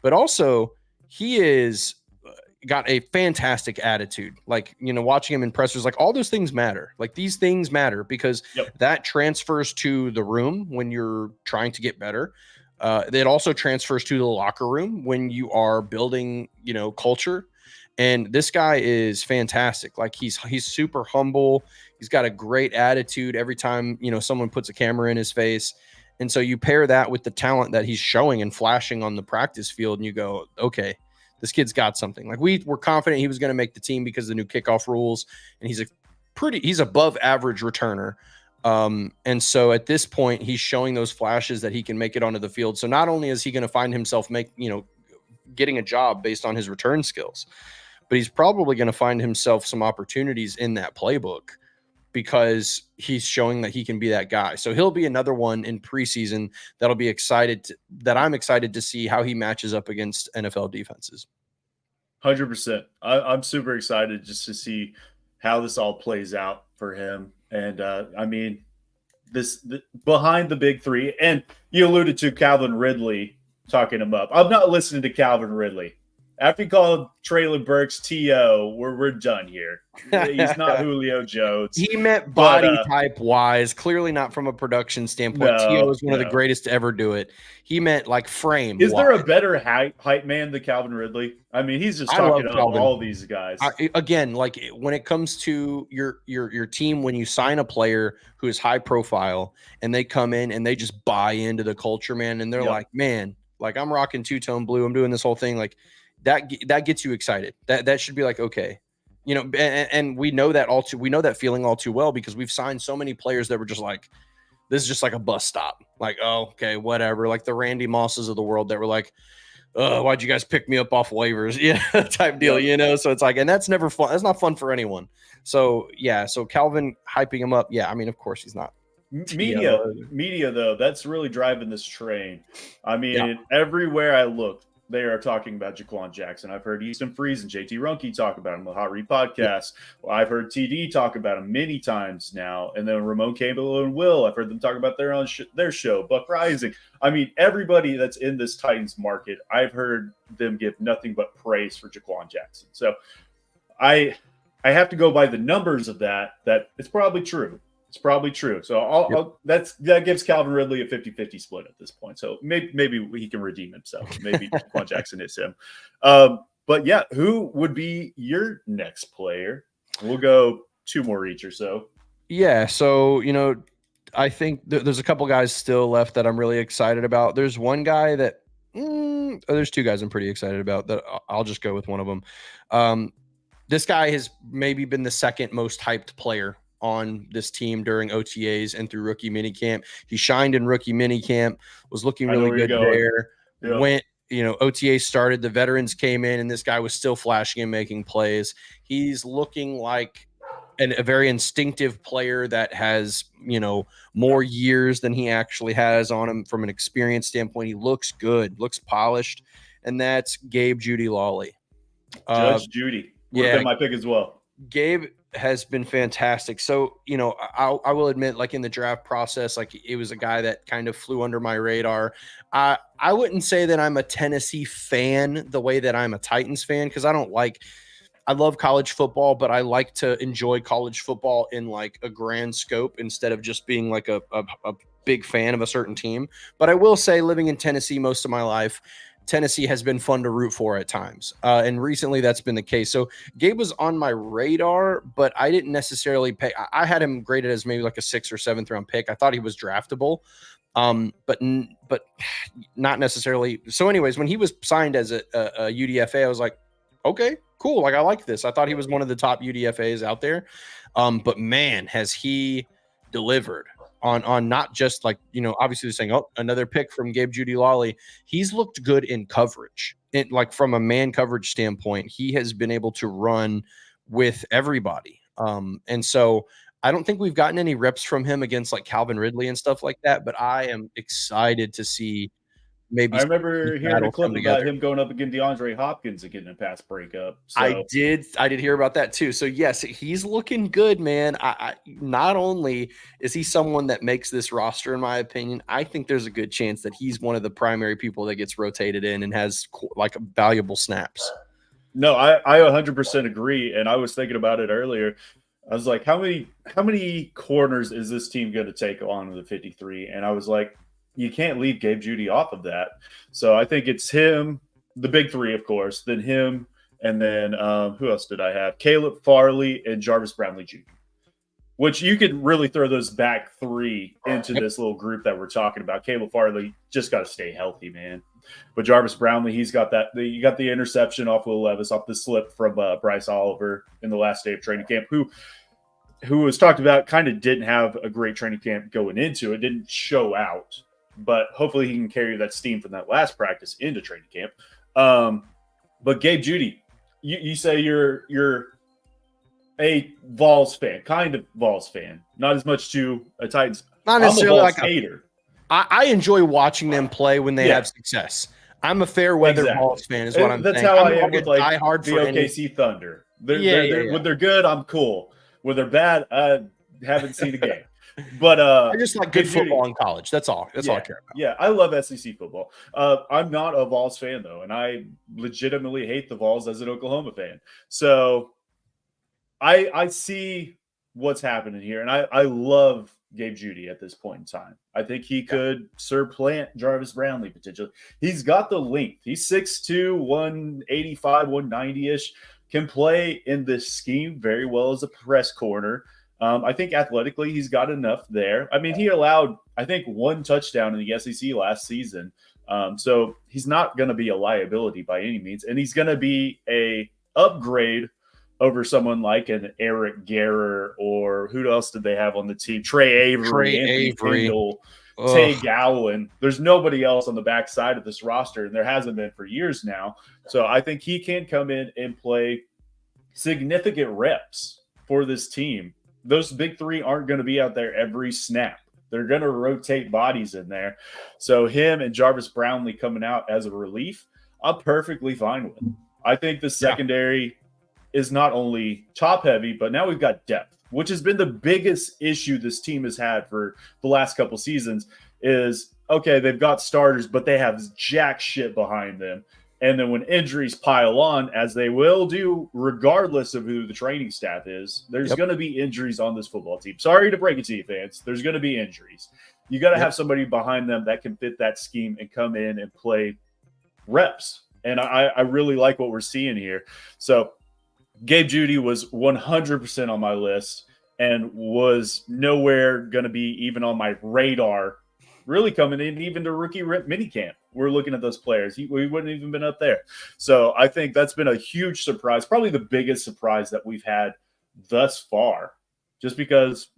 but also he is got a fantastic attitude. Like, watching him in pressers, like all those things matter. Like these things matter because that transfers to the room when you're trying to get better. It also transfers to the locker room when you are building, culture. And this guy is fantastic. Like he's super humble. He's got a great attitude every time, someone puts a camera in his face. And so you pair that with the talent that he's showing and flashing on the practice field, and you go, okay, this kid's got something. Like we were confident he was going to make the team because of the new kickoff rules, and he's above average returner. And so at this point, he's showing those flashes that he can make it onto the field. So not only is he going to find himself getting a job based on his return skills, but he's probably going to find himself some opportunities in that playbook because he's showing that he can be that guy. So he'll be another one in preseason that I'm excited to see how he matches up against NFL defenses. 100%. I'm super excited just to see how this all plays out for him. And I mean, behind the big three, and you alluded to Calvin Ridley talking him up. I'm not listening to Calvin Ridley. After he called Traylon Burks T.O., we're done here. He's not Julio Jones. He meant body type wise, clearly not from a production standpoint. T.O. is one of the greatest to ever do it. He meant like frame. Is there a better hype man than Calvin Ridley? I mean, he's just talking to all these guys. Again, like when it comes to your team, when you sign a player who is high profile and they come in and they just buy into the culture, man, and they're like, man, like I'm rocking two-tone blue. I'm doing this whole thing. Like, that gets you excited. That should be like, okay, and we know that we know that feeling all too well because we've signed so many players that were just like, this is just like a bus stop. Like, oh, okay, whatever. Like the Randy Mosses of the world that were like, why'd you guys pick me up off waivers? Yeah, type deal, So it's like, and that's never fun. That's not fun for anyone. So yeah, so Calvin hyping him up. Yeah, I mean, of course he's not. Media though, that's really driving this train. I mean, everywhere I look, they are talking about Jaquan Jackson. I've heard Easton Freeze and JT Runke talk about him on the Hot Read podcast. Well, I've heard TD talk about him many times now. And then Ramon Campbell and Will, I've heard them talk about their show, Buck Rising. I mean, everybody that's in this Titans market, I've heard them give nothing but praise for Jaquan Jackson. So I have to go by the numbers of that it's probably true. It's probably true. So that gives Calvin Ridley a 50-50 split at this point. So maybe he can redeem himself. Maybe Jaquan Jackson is him. But yeah, who would be your next player? We'll go two more each or so. Yeah. So, I think there's a couple guys still left that I'm really excited about. There's one guy that there's two guys I'm pretty excited about that I'll just go with one of them. This guy has maybe been the second most hyped player on this team during OTAs and through rookie minicamp. He shined in rookie minicamp, was looking really good there. Yeah. Went, OTA started, the veterans came in, and this guy was still flashing and making plays. He's looking like a very instinctive player that has, more years than he actually has on him from an experience standpoint. He looks good, looks polished, and that's Gabe Judy Lawley. Judge Judy. Would have been my pick as well. Gabe has been fantastic. So, I will admit, like in the draft process, like it was a guy that kind of flew under my radar. I wouldn't say that I'm a Tennessee fan the way that I'm a Titans fan, because I love college football, but I like to enjoy college football in like a grand scope instead of just being like a big fan of a certain team. But I will say, living in Tennessee most of my life, Tennessee has been fun to root for at times. And recently that's been the case. So Gabe was on my radar, but I didn't necessarily pay. I had him graded as maybe like a 6th or 7th round pick. I thought he was draftable, but not necessarily. So anyways, when he was signed as a UDFA, I was like, okay, cool. Like, I like this. I thought he was one of the top UDFAs out there. But man, has he delivered on not just like, obviously they're saying, oh, another pick from Gabe Judy Lawley. He's looked good in coverage. Like from a man coverage standpoint, he has been able to run with everybody. And so I don't think we've gotten any reps from him against like Calvin Ridley and stuff like that, but I am excited to see maybe I remember hearing a battles clip come about together. him going up against DeAndre Hopkins and getting a pass breakup. I So did hear about that too. So yes, he's looking good, man. I not only is he someone that makes this roster, in my opinion, I think there's a good chance that he's one of the primary people that gets rotated in and has like valuable snaps. no, I 100% agree. And I was thinking about it earlier. I was like, how many corners is this team going to take on in the 53? And I was like, you can't leave Gabe Judy off of that. So I think it's him, the big three, of course, then him, and then who else did I have? Caleb Farley and Jarvis Brownlee Jr., which you could really throw those back three into this little group that we're talking about. Caleb Farley just got to stay healthy, man. But Jarvis Brownlee, he's got that. You got the interception off Will Levis, off the slip from Bryce Oliver in the last day of training camp, who was talked about kind of didn't have a great training camp going into it, didn't show out, but hopefully he can carry that steam from that last practice into training camp. But Gabe Judy, you say you're a Vols fan, kind of Vols fan, not as much to a Titans. Not necessarily I'm a like Vols hater. I enjoy watching them play when they have success. I'm a fair weather Vols fan, is what I'm That's saying. how I I'm am with like diehard the for OKC Thunder. When they're good, I'm cool. When they're bad, I haven't seen a game. But I just like good football in college. That's all. That's all I care about. Yeah, I love SEC football. I'm not a Vols fan though, and I legitimately hate the Vols as an Oklahoma fan. So I see what's happening here, and I love Gabe Judy at this point in time. I think he could supplant Jarvis Brownlee potentially. He's got the length. He's 6'2", 185, 190-ish, can play in this scheme very well as a press corner. I think athletically he's got enough there. I mean, he allowed, I think, 1 touchdown in the SEC last season. So he's not going to be a liability by any means. And he's going to be a upgrade over someone like an Eric Garrer, or who else did they have on the team? Trey Avery, Kendall, Tay Gowan. There's nobody else on the backside of this roster, and there hasn't been for years now. So I think he can come in and play significant reps for this team. Those big three aren't going to be out there every snap. They're going to rotate bodies in there. So him and Jarvis Brownlee coming out as a relief, I'm perfectly fine with. I think the secondary is not only top heavy, but now we've got depth, which has been the biggest issue this team has had for the last couple seasons. Is okay, they've got starters, but they have jack shit behind them. And then when injuries pile on, as they will do regardless of who the training staff is, there's going to be injuries on this football team. Sorry to break it to you, fans. There's going to be injuries. You got to have somebody behind them that can fit that scheme and come in and play reps. And I really like what we're seeing here. So Gabe Judy was 100% on my list and was nowhere going to be even on my radar really coming in, even to rookie minicamp. We're looking at those players. We wouldn't even been up there. So I think that's been a huge surprise, probably the biggest surprise that we've had thus far, just because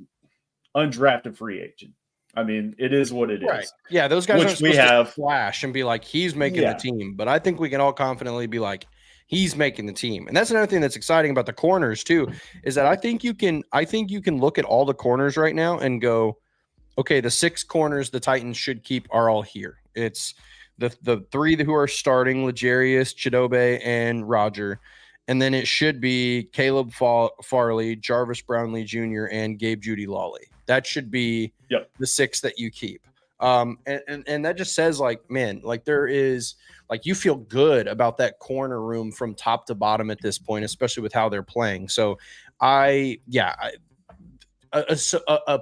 undrafted free agent. I mean, it is what it is. Yeah, those guys aren't supposed to flash and be like, he's making the team. But I think we can all confidently be like, he's making the team. And that's another thing that's exciting about the corners too, is that I think you can look at all the corners right now and go, okay, the 6 corners the Titans should keep are all here. It's the 3 who are starting, L'Jarius, Chidobe, and Roger. And then it should be Caleb Farley, Jarvis Brownlee Jr., and Gabe Judy Lawley. That should be the 6 that you keep. And that just says, like, man, like there is, like, you feel good about that corner room from top to bottom at this point, especially with how they're playing. So a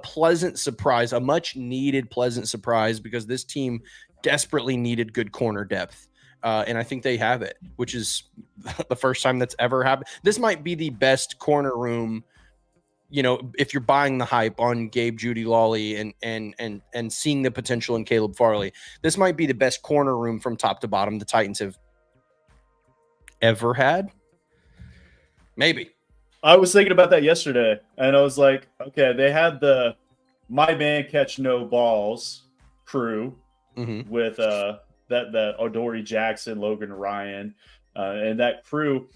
pleasant surprise, a much needed pleasant surprise, because this team desperately needed good corner depth. And I think they have it, which is the first time that's ever happened. This might be the best corner room, you know, if you're buying the hype on Gabe Judy Lawley and seeing the potential in Caleb Farley. This might be the best corner room from top to bottom the Titans have ever had. Maybe. I was thinking about that yesterday, and I was like, okay, they had the my man catch no balls crew with that Adoree Jackson, Logan Ryan, and that crew.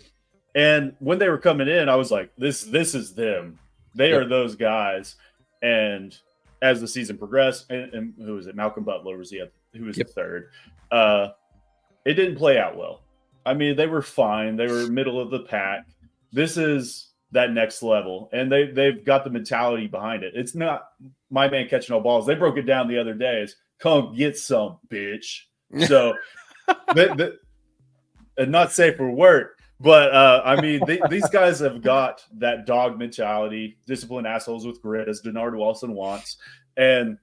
And when they were coming in, I was like, this is them. They are those guys. And as the season progressed, and who was it? Malcolm Butler was the who was the third. It didn't play out well. I mean, they were fine. They were middle of the pack. This is that next level, and they've got the mentality behind it. It's not my man catching all balls. They broke it down the other day as come get some, bitch. So, and not safe for work, but I mean, these guys have got that dog mentality, disciplined assholes with grit, as Denard Wilson wants. And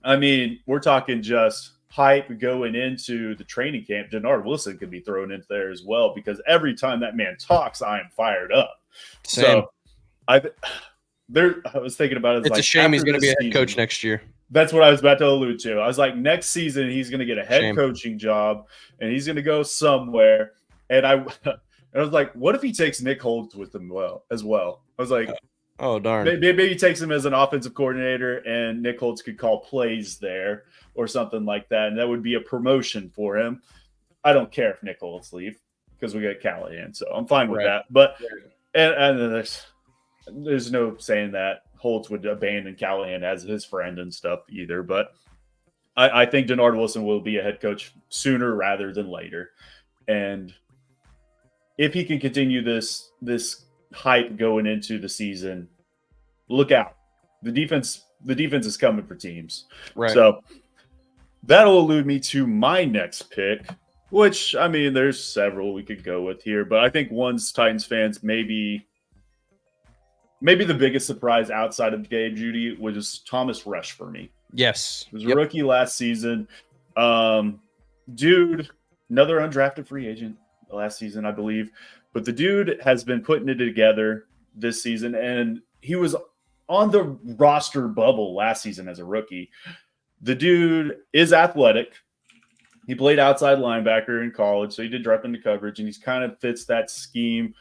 I mean, we're talking just hype going into the training camp. Denard Wilson could be thrown into there as well, because every time that man talks, I am fired up. Same. So I was thinking about it. It's like, a shame he's going to be a head coach next year. That's what I was about to allude to. I was like, next season he's going to get a head coaching job, and he's going to go somewhere. And I was like, what if he takes Nick Holtz with him as well? I was like, oh darn, maybe he takes him as an offensive coordinator, and Nick Holtz could call plays there or something like that, and that would be a promotion for him. I don't care if Nick Holtz leave because we got Callahan, so I'm fine with that. But and there's no saying that Holtz would abandon Callahan as his friend and stuff either. But I think Denard Wilson will be a head coach sooner rather than later. And if he can continue this hype going into the season, look out. The defense is coming for teams. Right. So that'll elude me to my next pick, which, I mean, there's several we could go with here, but I think one's Titans fans maybe the biggest surprise outside of Gabe Judy was Thomas Rush for me. Yes. He was a rookie last season. Dude, another undrafted free agent last season, I believe. But the dude has been putting it together this season, and he was on the roster bubble last season as a rookie. The dude is athletic. He played outside linebacker in college, so he did drop into coverage, and he's kind of fits that scheme.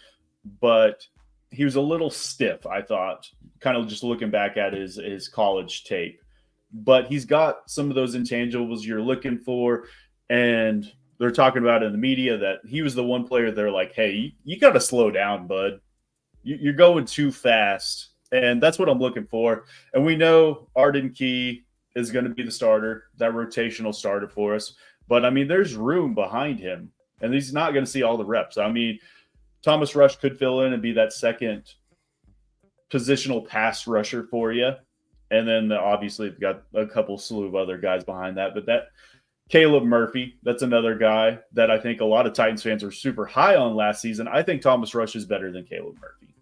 But he was a little stiff, I thought, kind of just looking back at his college tape. But he's got some of those intangibles you're looking for, and they're talking about in the media that he was the one player they're like, hey, you got to slow down, bud. You're going too fast. And that's what I'm looking for. And we know Arden Key is going to be the starter, that rotational starter for us. But, I mean, there's room behind him, and he's not going to see all the reps. I mean, Thomas Rush could fill in and be that second positional pass rusher for you. And then, obviously, you've got a couple slew of other guys behind that. But that Caleb Murphy, that's another guy that I think a lot of Titans fans were super high on last season. I think Thomas Rush is better than Caleb Murphy.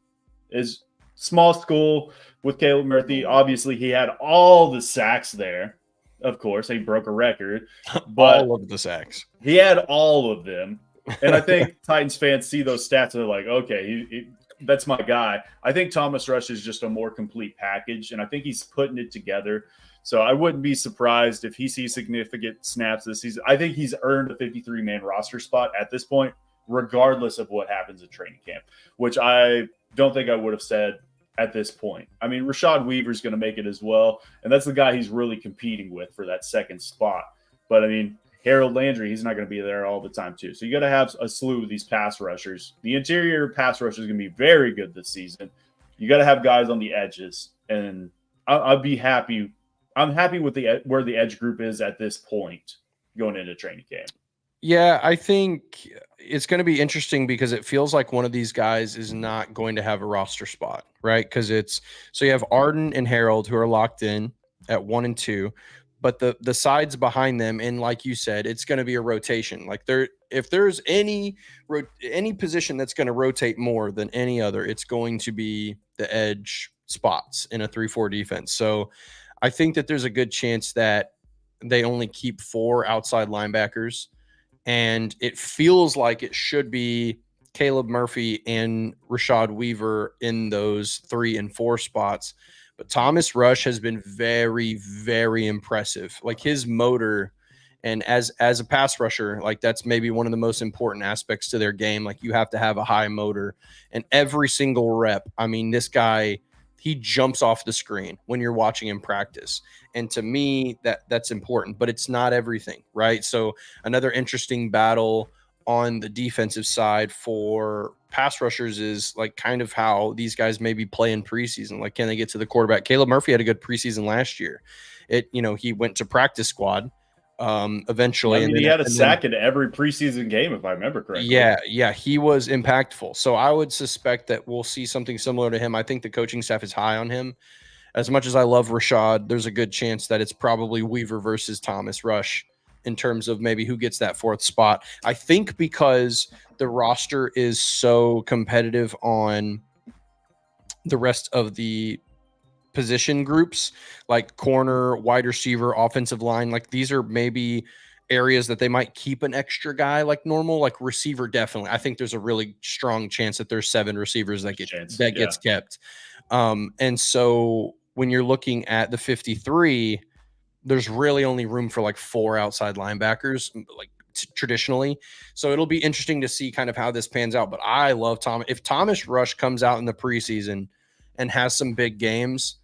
Is small school with Caleb Murphy. Obviously, he had all the sacks there. Of course, he broke a record. But all of the sacks. He had all of them. And I think Titans fans see those stats and they're like, okay, that's my guy. I think Thomas Rush is just a more complete package, and I think he's putting it together. So I wouldn't be surprised if he sees significant snaps this season. I think he's earned a 53-man roster spot at this point, regardless of what happens at training camp, which I don't think I would have said at this point. I mean, Rashad Weaver's going to make it as well, and that's the guy he's really competing with for that second spot. But, I mean, Harold Landry, he's not going to be there all the time, too. So you got to have a slew of these pass rushers. The interior pass rush is going to be very good this season. You got to have guys on the edges, and I'd be happy. I'm happy with where the edge group is at this point going into training camp. Yeah, I think it's going to be interesting because it feels like one of these guys is not going to have a roster spot, right? Because so you have Arden and Harold who are locked in at 1 and 2, but the sides behind them, and like you said, it's going to be a rotation. Like if there's any position that's going to rotate more than any other, it's going to be the edge spots in a 3-4 defense. So I think that there's a good chance that they only keep 4 outside linebackers, and it feels like it should be Caleb Murphy and Rashad Weaver in those 3 and 4 spots. But Thomas Rush has been very, very impressive. Like his motor, and as a pass rusher, like that's maybe one of the most important aspects to their game. Like you have to have a high motor, and every single rep, I mean, this guy, he jumps off the screen when you're watching him practice. And to me, that's important, but it's not everything, right? So another interesting battle on the defensive side for pass rushers is like kind of how these guys maybe play in preseason. Like, can they get to the quarterback? Caleb Murphy had a good preseason last year. He went to practice squad. eventually. I mean, and he then, had a sack in every preseason game, if I remember correctly. Yeah, he was impactful. So I would suspect that we'll see something similar to him. I think the coaching staff is high on him. As much as I love Rashad, there's a good chance that it's probably Weaver versus Thomas Rush in terms of maybe who gets that fourth spot. I think because the roster is so competitive on the rest of the position groups, like corner, wide receiver, offensive line, like these are maybe areas that they might keep an extra guy like normal. Like receiver, definitely. I think there's a really strong chance that there's 7 receivers that gets kept. And so when you're looking at the 53, there's really only room for like 4 outside linebackers, like traditionally. So it'll be interesting to see kind of how this pans out. But I love Tom. If Thomas Rush comes out in the preseason and has some big games,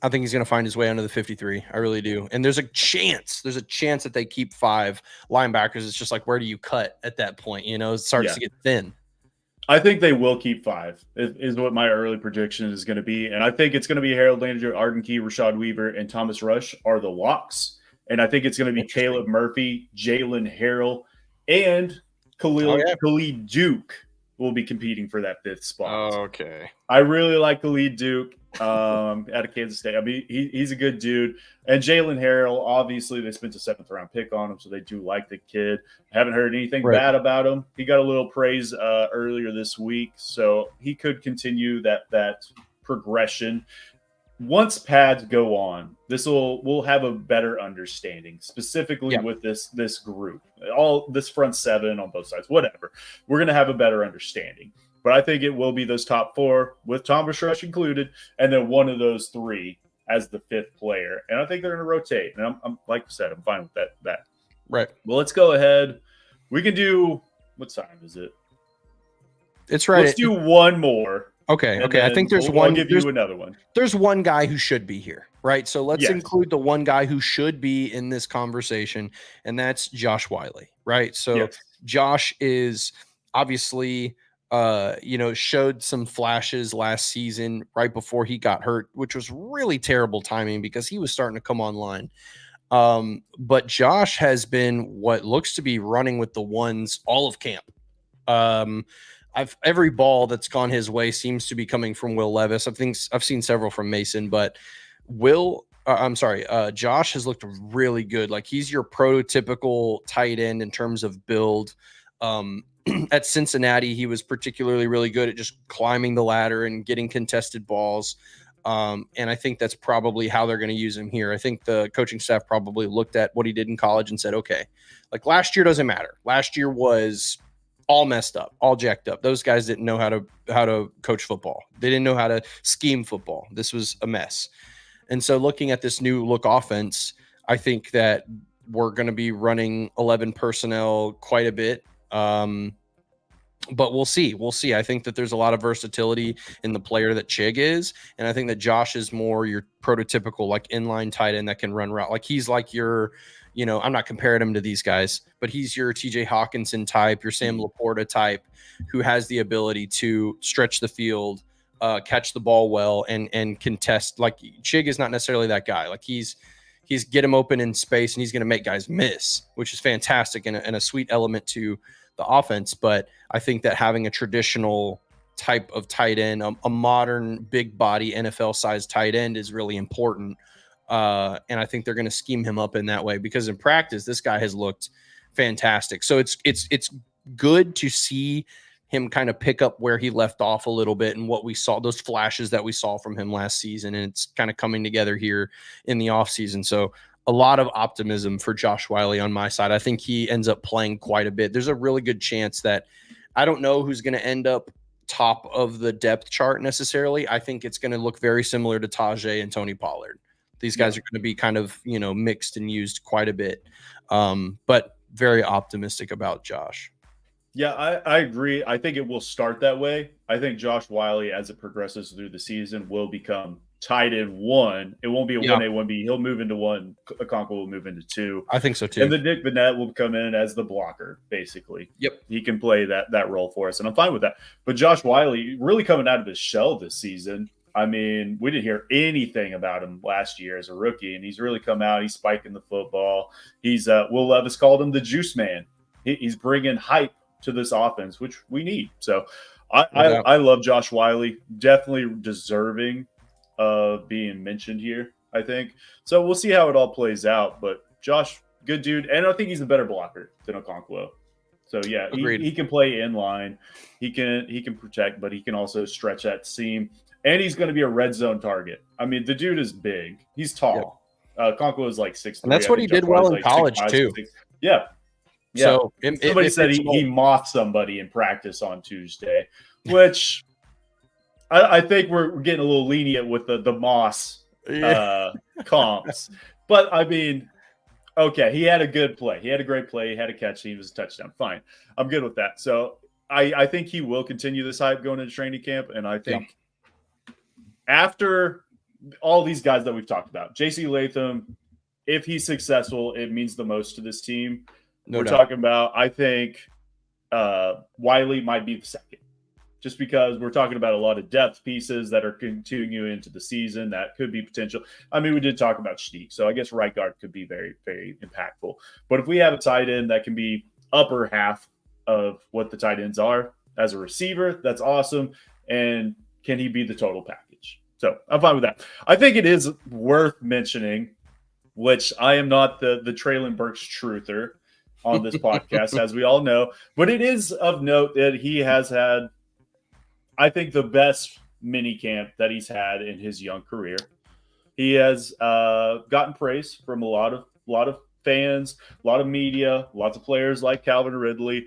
I think he's going to find his way under the 53. I really do. And there's a chance that they keep 5 linebackers. It's just like, where do you cut at that point? You know, it starts to get thin. I think they will keep 5 is what my early prediction is going to be. And I think it's going to be Harold Landry, Arden Key, Rashad Weaver, and Thomas Rush are the locks. And I think it's going to be Caleb Murphy, Jalen Harrell, and Khalid Duke will be competing for that 5th spot. Okay. I really like Khalid Duke out of Kansas State. I mean, he's a good dude. And Jalen Harrell, obviously, they spent a 7th round pick on him, so they do like the kid. Haven't heard anything bad about him. He got a little praise earlier this week, so he could continue that progression. Once pads go on, we'll have a better understanding, specifically with this group, all this front 7 on both sides, whatever. We're going to have a better understanding. But I think it will be those top 4 with Thomas Rush included, and then one of those 3 as the 5th player. And I think they're going to rotate. And I'm like I said, I'm fine with that. Right. Well, let's go ahead. We can do – what time is it? It's right. Let's do one more. Okay. I think there's one. I'll give you another one. There's one guy who should be here, right? So let's include the one guy who should be in this conversation, and that's Josh Whyle, right? So Josh is obviously – showed some flashes last season right before he got hurt, which was really terrible timing because he was starting to come online. But Josh has been what looks to be running with the ones all of camp. Every ball that's gone his way seems to be coming from Will Levis. I think I've seen several from Mason, but Josh has looked really good. Like he's your prototypical tight end in terms of build. At Cincinnati, he was particularly really good at just climbing the ladder and getting contested balls. And I think that's probably how they're going to use him here. I think the coaching staff probably looked at what he did in college and said, okay, like last year doesn't matter. Last year was all messed up, all jacked up. Those guys didn't know how to coach football. They didn't know how to scheme football. This was a mess. And so looking at this new look offense, I think that we're going to be running 11 personnel quite a bit. But we'll see. I think that there's a lot of versatility in the player that Chig is. And I think that Josh is more your prototypical, like inline tight end that can run route. Like he's like your, I'm not comparing him to these guys, but he's your TJ Hawkinson type, your Sam Laporta type, who has the ability to stretch the field, catch the ball well and contest. Like Chig is not necessarily that guy. Like he's get him open in space and he's going to make guys miss, which is fantastic and a sweet element to the offense. But I think that having a traditional type of tight end, a modern big body NFL sized tight end is really important. And I think they're going to scheme him up in that way because in practice, this guy has looked fantastic. So it's good to see him kind of pick up where he left off a little bit and what we saw, those flashes that we saw from him last season. And it's kind of coming together here in the offseason. So a lot of optimism for Josh Whyle on my side. I think he ends up playing quite a bit. There's a really good chance that I don't know who's going to end up top of the depth chart necessarily. I think it's going to look very similar to Tajay and Tony Pollard. These guys are going to be kind of, mixed and used quite a bit. But very optimistic about Josh. Yeah, I agree. I think it will start that way. I think Josh Whyle, as it progresses through the season, will become tight end 1. It won't be a 1A, 1B. He'll move into 1. Okonkwo will move into 2. I think so too. And then Nick Vannett will come in as the blocker, basically. Yep. He can play that role for us, and I'm fine with that. But Josh Whyle really coming out of his shell this season. I mean, we didn't hear anything about him last year as a rookie, and he's really come out. He's spiking the football. He's Will Levis called him the juice man. He's bringing hype to this offense, which we need. So I love Josh Whyle. Definitely deserving of being mentioned here, I think. So we'll see how it all plays out. But Josh, good dude. And I think he's a better blocker than Okonkwo. So yeah, he can play in line. He can protect, but he can also stretch that seam. And he's going to be a red zone target. I mean, the dude is big. He's tall. Okonkwo is like 6'3". And that's what he did well in college, 6'5", too. 6'6". Yeah. So somebody said he mouthed somebody in practice on Tuesday, which I think we're getting a little lenient with the Moss comps. But I mean, okay, he had a good play. He had a great play. He had a catch. He was a touchdown. Fine. I'm good with that. So I think he will continue this hype going into training camp. And I think after all these guys that we've talked about, J.C. Latham, if he's successful, it means the most to this team. We're talking about, I think Whyle might be the second, just because we're talking about a lot of depth pieces that are continuing into the season that could be potential. I mean, we did talk about Steek, so I guess right guard could be very, very impactful. But if we have a tight end that can be upper half of what the tight ends are as a receiver, that's awesome. And can he be the total package? So I'm fine with that. I think it is worth mentioning, which I am not the Treylon Burks truther on this podcast, as we all know. But it is of note that he has had, I think, the best mini camp that he's had in his young career. He has gotten praise from a lot of fans, a lot of media, lots of players like Calvin Ridley.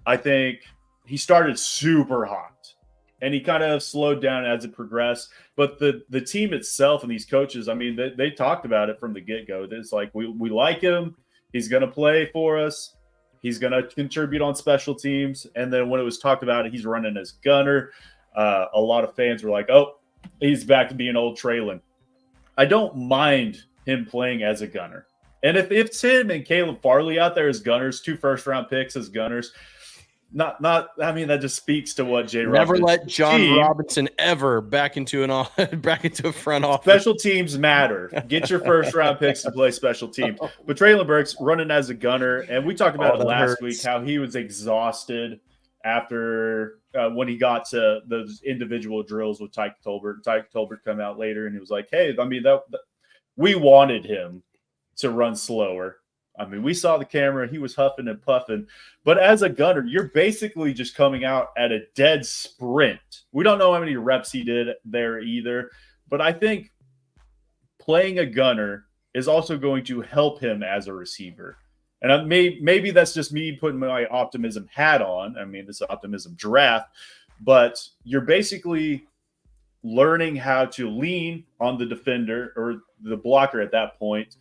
I think he started super hot, and he kind of slowed down as it progressed. But the team itself and these coaches, I mean, they talked about it from the get-go. It's like, we like him. He's going to play for us. He's going to contribute on special teams. And then when it was talked about it, he's running as gunner. A lot of fans were like, oh, he's back to being old Treylon. I don't mind him playing as a gunner. And if it's him and Caleb Farley out there as gunners, 2 first-round picks as gunners, I mean, that just speaks to what J. Never let John Robinson ever back into a front office. Special teams matter. Get your first-round picks to play special teams. But Treylon Burks running as a gunner, and we talked about it last week, how he was exhausted after when he got to those individual drills with Tyke Tolbert. Tyke Tolbert come out later, and he was like, hey, I mean, we wanted him to run slower. I mean, we saw the camera. He was huffing and puffing. But as a gunner, you're basically just coming out at a dead sprint. We don't know how many reps he did there either. But I think playing a gunner is also going to help him as a receiver. And maybe that's just me putting my optimism hat on. I mean, this optimism draft. But you're basically learning how to lean on the defender or the blocker at that point,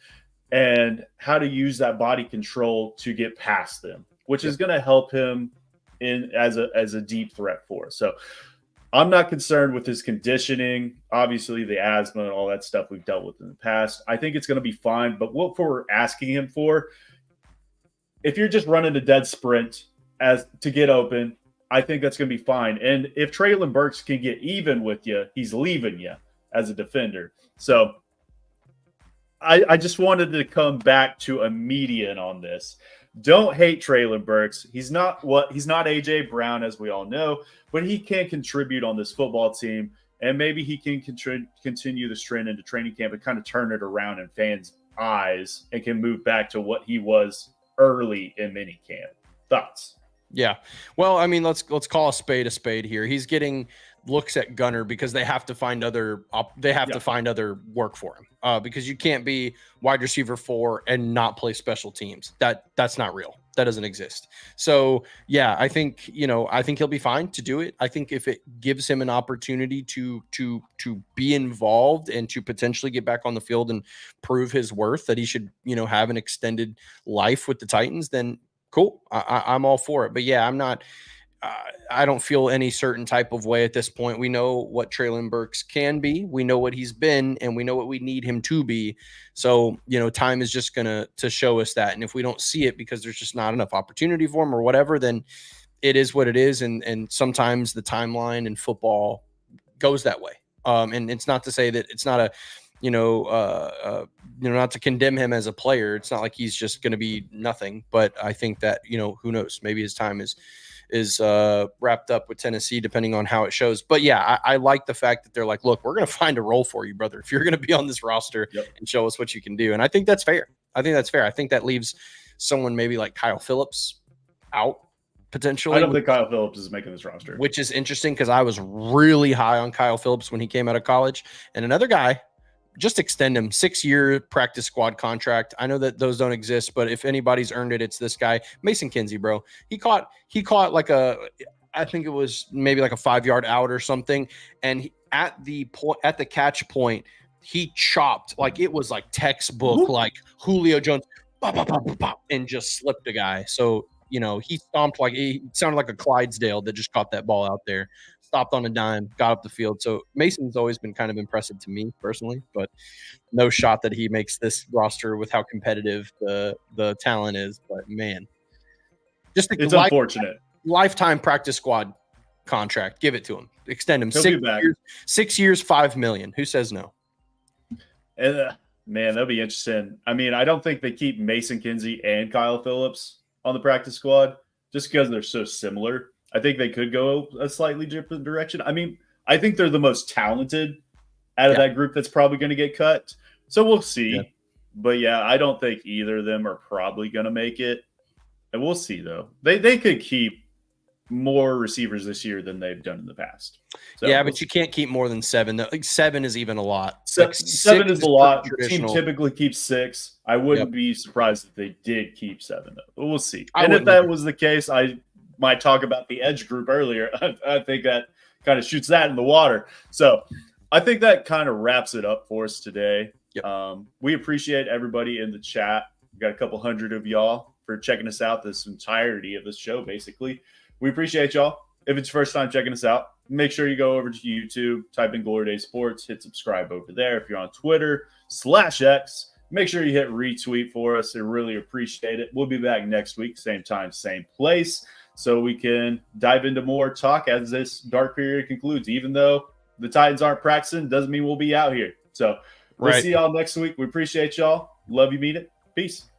and how to use that body control to get past them, which is going to help him in as a deep threat for us. So I'm not concerned with his conditioning. Obviously, the asthma and all that stuff we've dealt with in the past. I think it's going to be fine. But what we're asking him for, if you're just running a dead sprint as to get open, I think that's going to be fine. And if Treylon Burks can get even with you, he's leaving you as a defender. So I just wanted to come back to a median on this. Don't hate Treylon Burks. He's not A.J. Brown, as we all know, but he can contribute on this football team, and maybe he can continue this trend into training camp and kind of turn it around in fans' eyes and can move back to what he was early in minicamp. Thoughts? Yeah. Well, I mean, let's call a spade here. He's getting looks at gunner because they have to find other work for him, because you can't be wide receiver 4 and not play special teams. That's not real. That doesn't exist. So yeah, I think he'll be fine to do it. I think if it gives him an opportunity to be involved and to potentially get back on the field and prove his worth, that he should have an extended life with the Titans, then cool. I'm all for it. But yeah, I'm not. I don't feel any certain type of way at this point. We know what Treylon Burks can be. We know what he's been, and we know what we need him to be. So, time is just going to show us that. And if we don't see it because there's just not enough opportunity for him or whatever, then it is what it is. And sometimes the timeline in football goes that way. And it's not to say that it's not a, not to condemn him as a player. It's not like he's just going to be nothing. But I think that, who knows? Maybe his time is wrapped up with Tennessee, depending on how it shows. But yeah, I like the fact that they're like, look, we're going to find a role for you, brother, if you're going to be on this roster and show us what you can do. And I think that's fair. I think that leaves someone maybe like Kyle Phillips out potentially. I don't think Kyle Phillips is making this roster, which is interesting because I was really high on Kyle Phillips when he came out of college. And another guy, just extend him, 6-year practice squad contract. I know that those don't exist, but if anybody's earned it, it's this guy, Mason Kinsey, bro. He caught like I think it was maybe like a 5-yard out or something. And at the catch point, he chopped, like it was like textbook, like Julio Jones, and just slipped a guy. So, he stomped he sounded like a Clydesdale that just caught that ball out there, stopped on a dime, got up the field. So Mason's always been kind of impressive to me personally, but no shot that he makes this roster with how competitive the talent is. But man, it's unfortunate. Lifetime practice squad contract. Give it to him. Extend him. He'll 6 years, $5 million. Who says no? Man, that'll be interesting. I mean, I don't think they keep Mason Kinsey and Kyle Phillips on the practice squad just because they're so similar. I think they could go a slightly different direction. I mean, I think they're the most talented out of that group that's probably going to get cut. So we'll see. Yeah. But yeah, I don't think either of them are probably going to make it. And we'll see, though. They could keep more receivers this year than they've done in the past. So yeah, but you can't keep more than 7. Like 7 is even a lot. Seven is a lot. The team typically keeps 6. I wouldn't be surprised if they did keep 7, though. But we'll see. And if that was the case, I might talk about the edge group earlier. I think that kind of shoots that in the water. So I think that kind of wraps it up for us today. Yep. We appreciate everybody in the chat. We got a couple hundred of y'all for checking us out this entirety of this show, basically. We appreciate y'all. If it's your first time checking us out, make sure you go over to YouTube, type in Glory Days Sports, hit subscribe over there. If you're on Twitter/X, make sure you hit retweet for us. I really appreciate it. We'll be back next week, same time, same place, so we can dive into more talk as this dark period concludes. Even though the Titans aren't practicing, doesn't mean we'll be out here. So we'll see y'all next week. We appreciate y'all. Love you, mean it. Peace.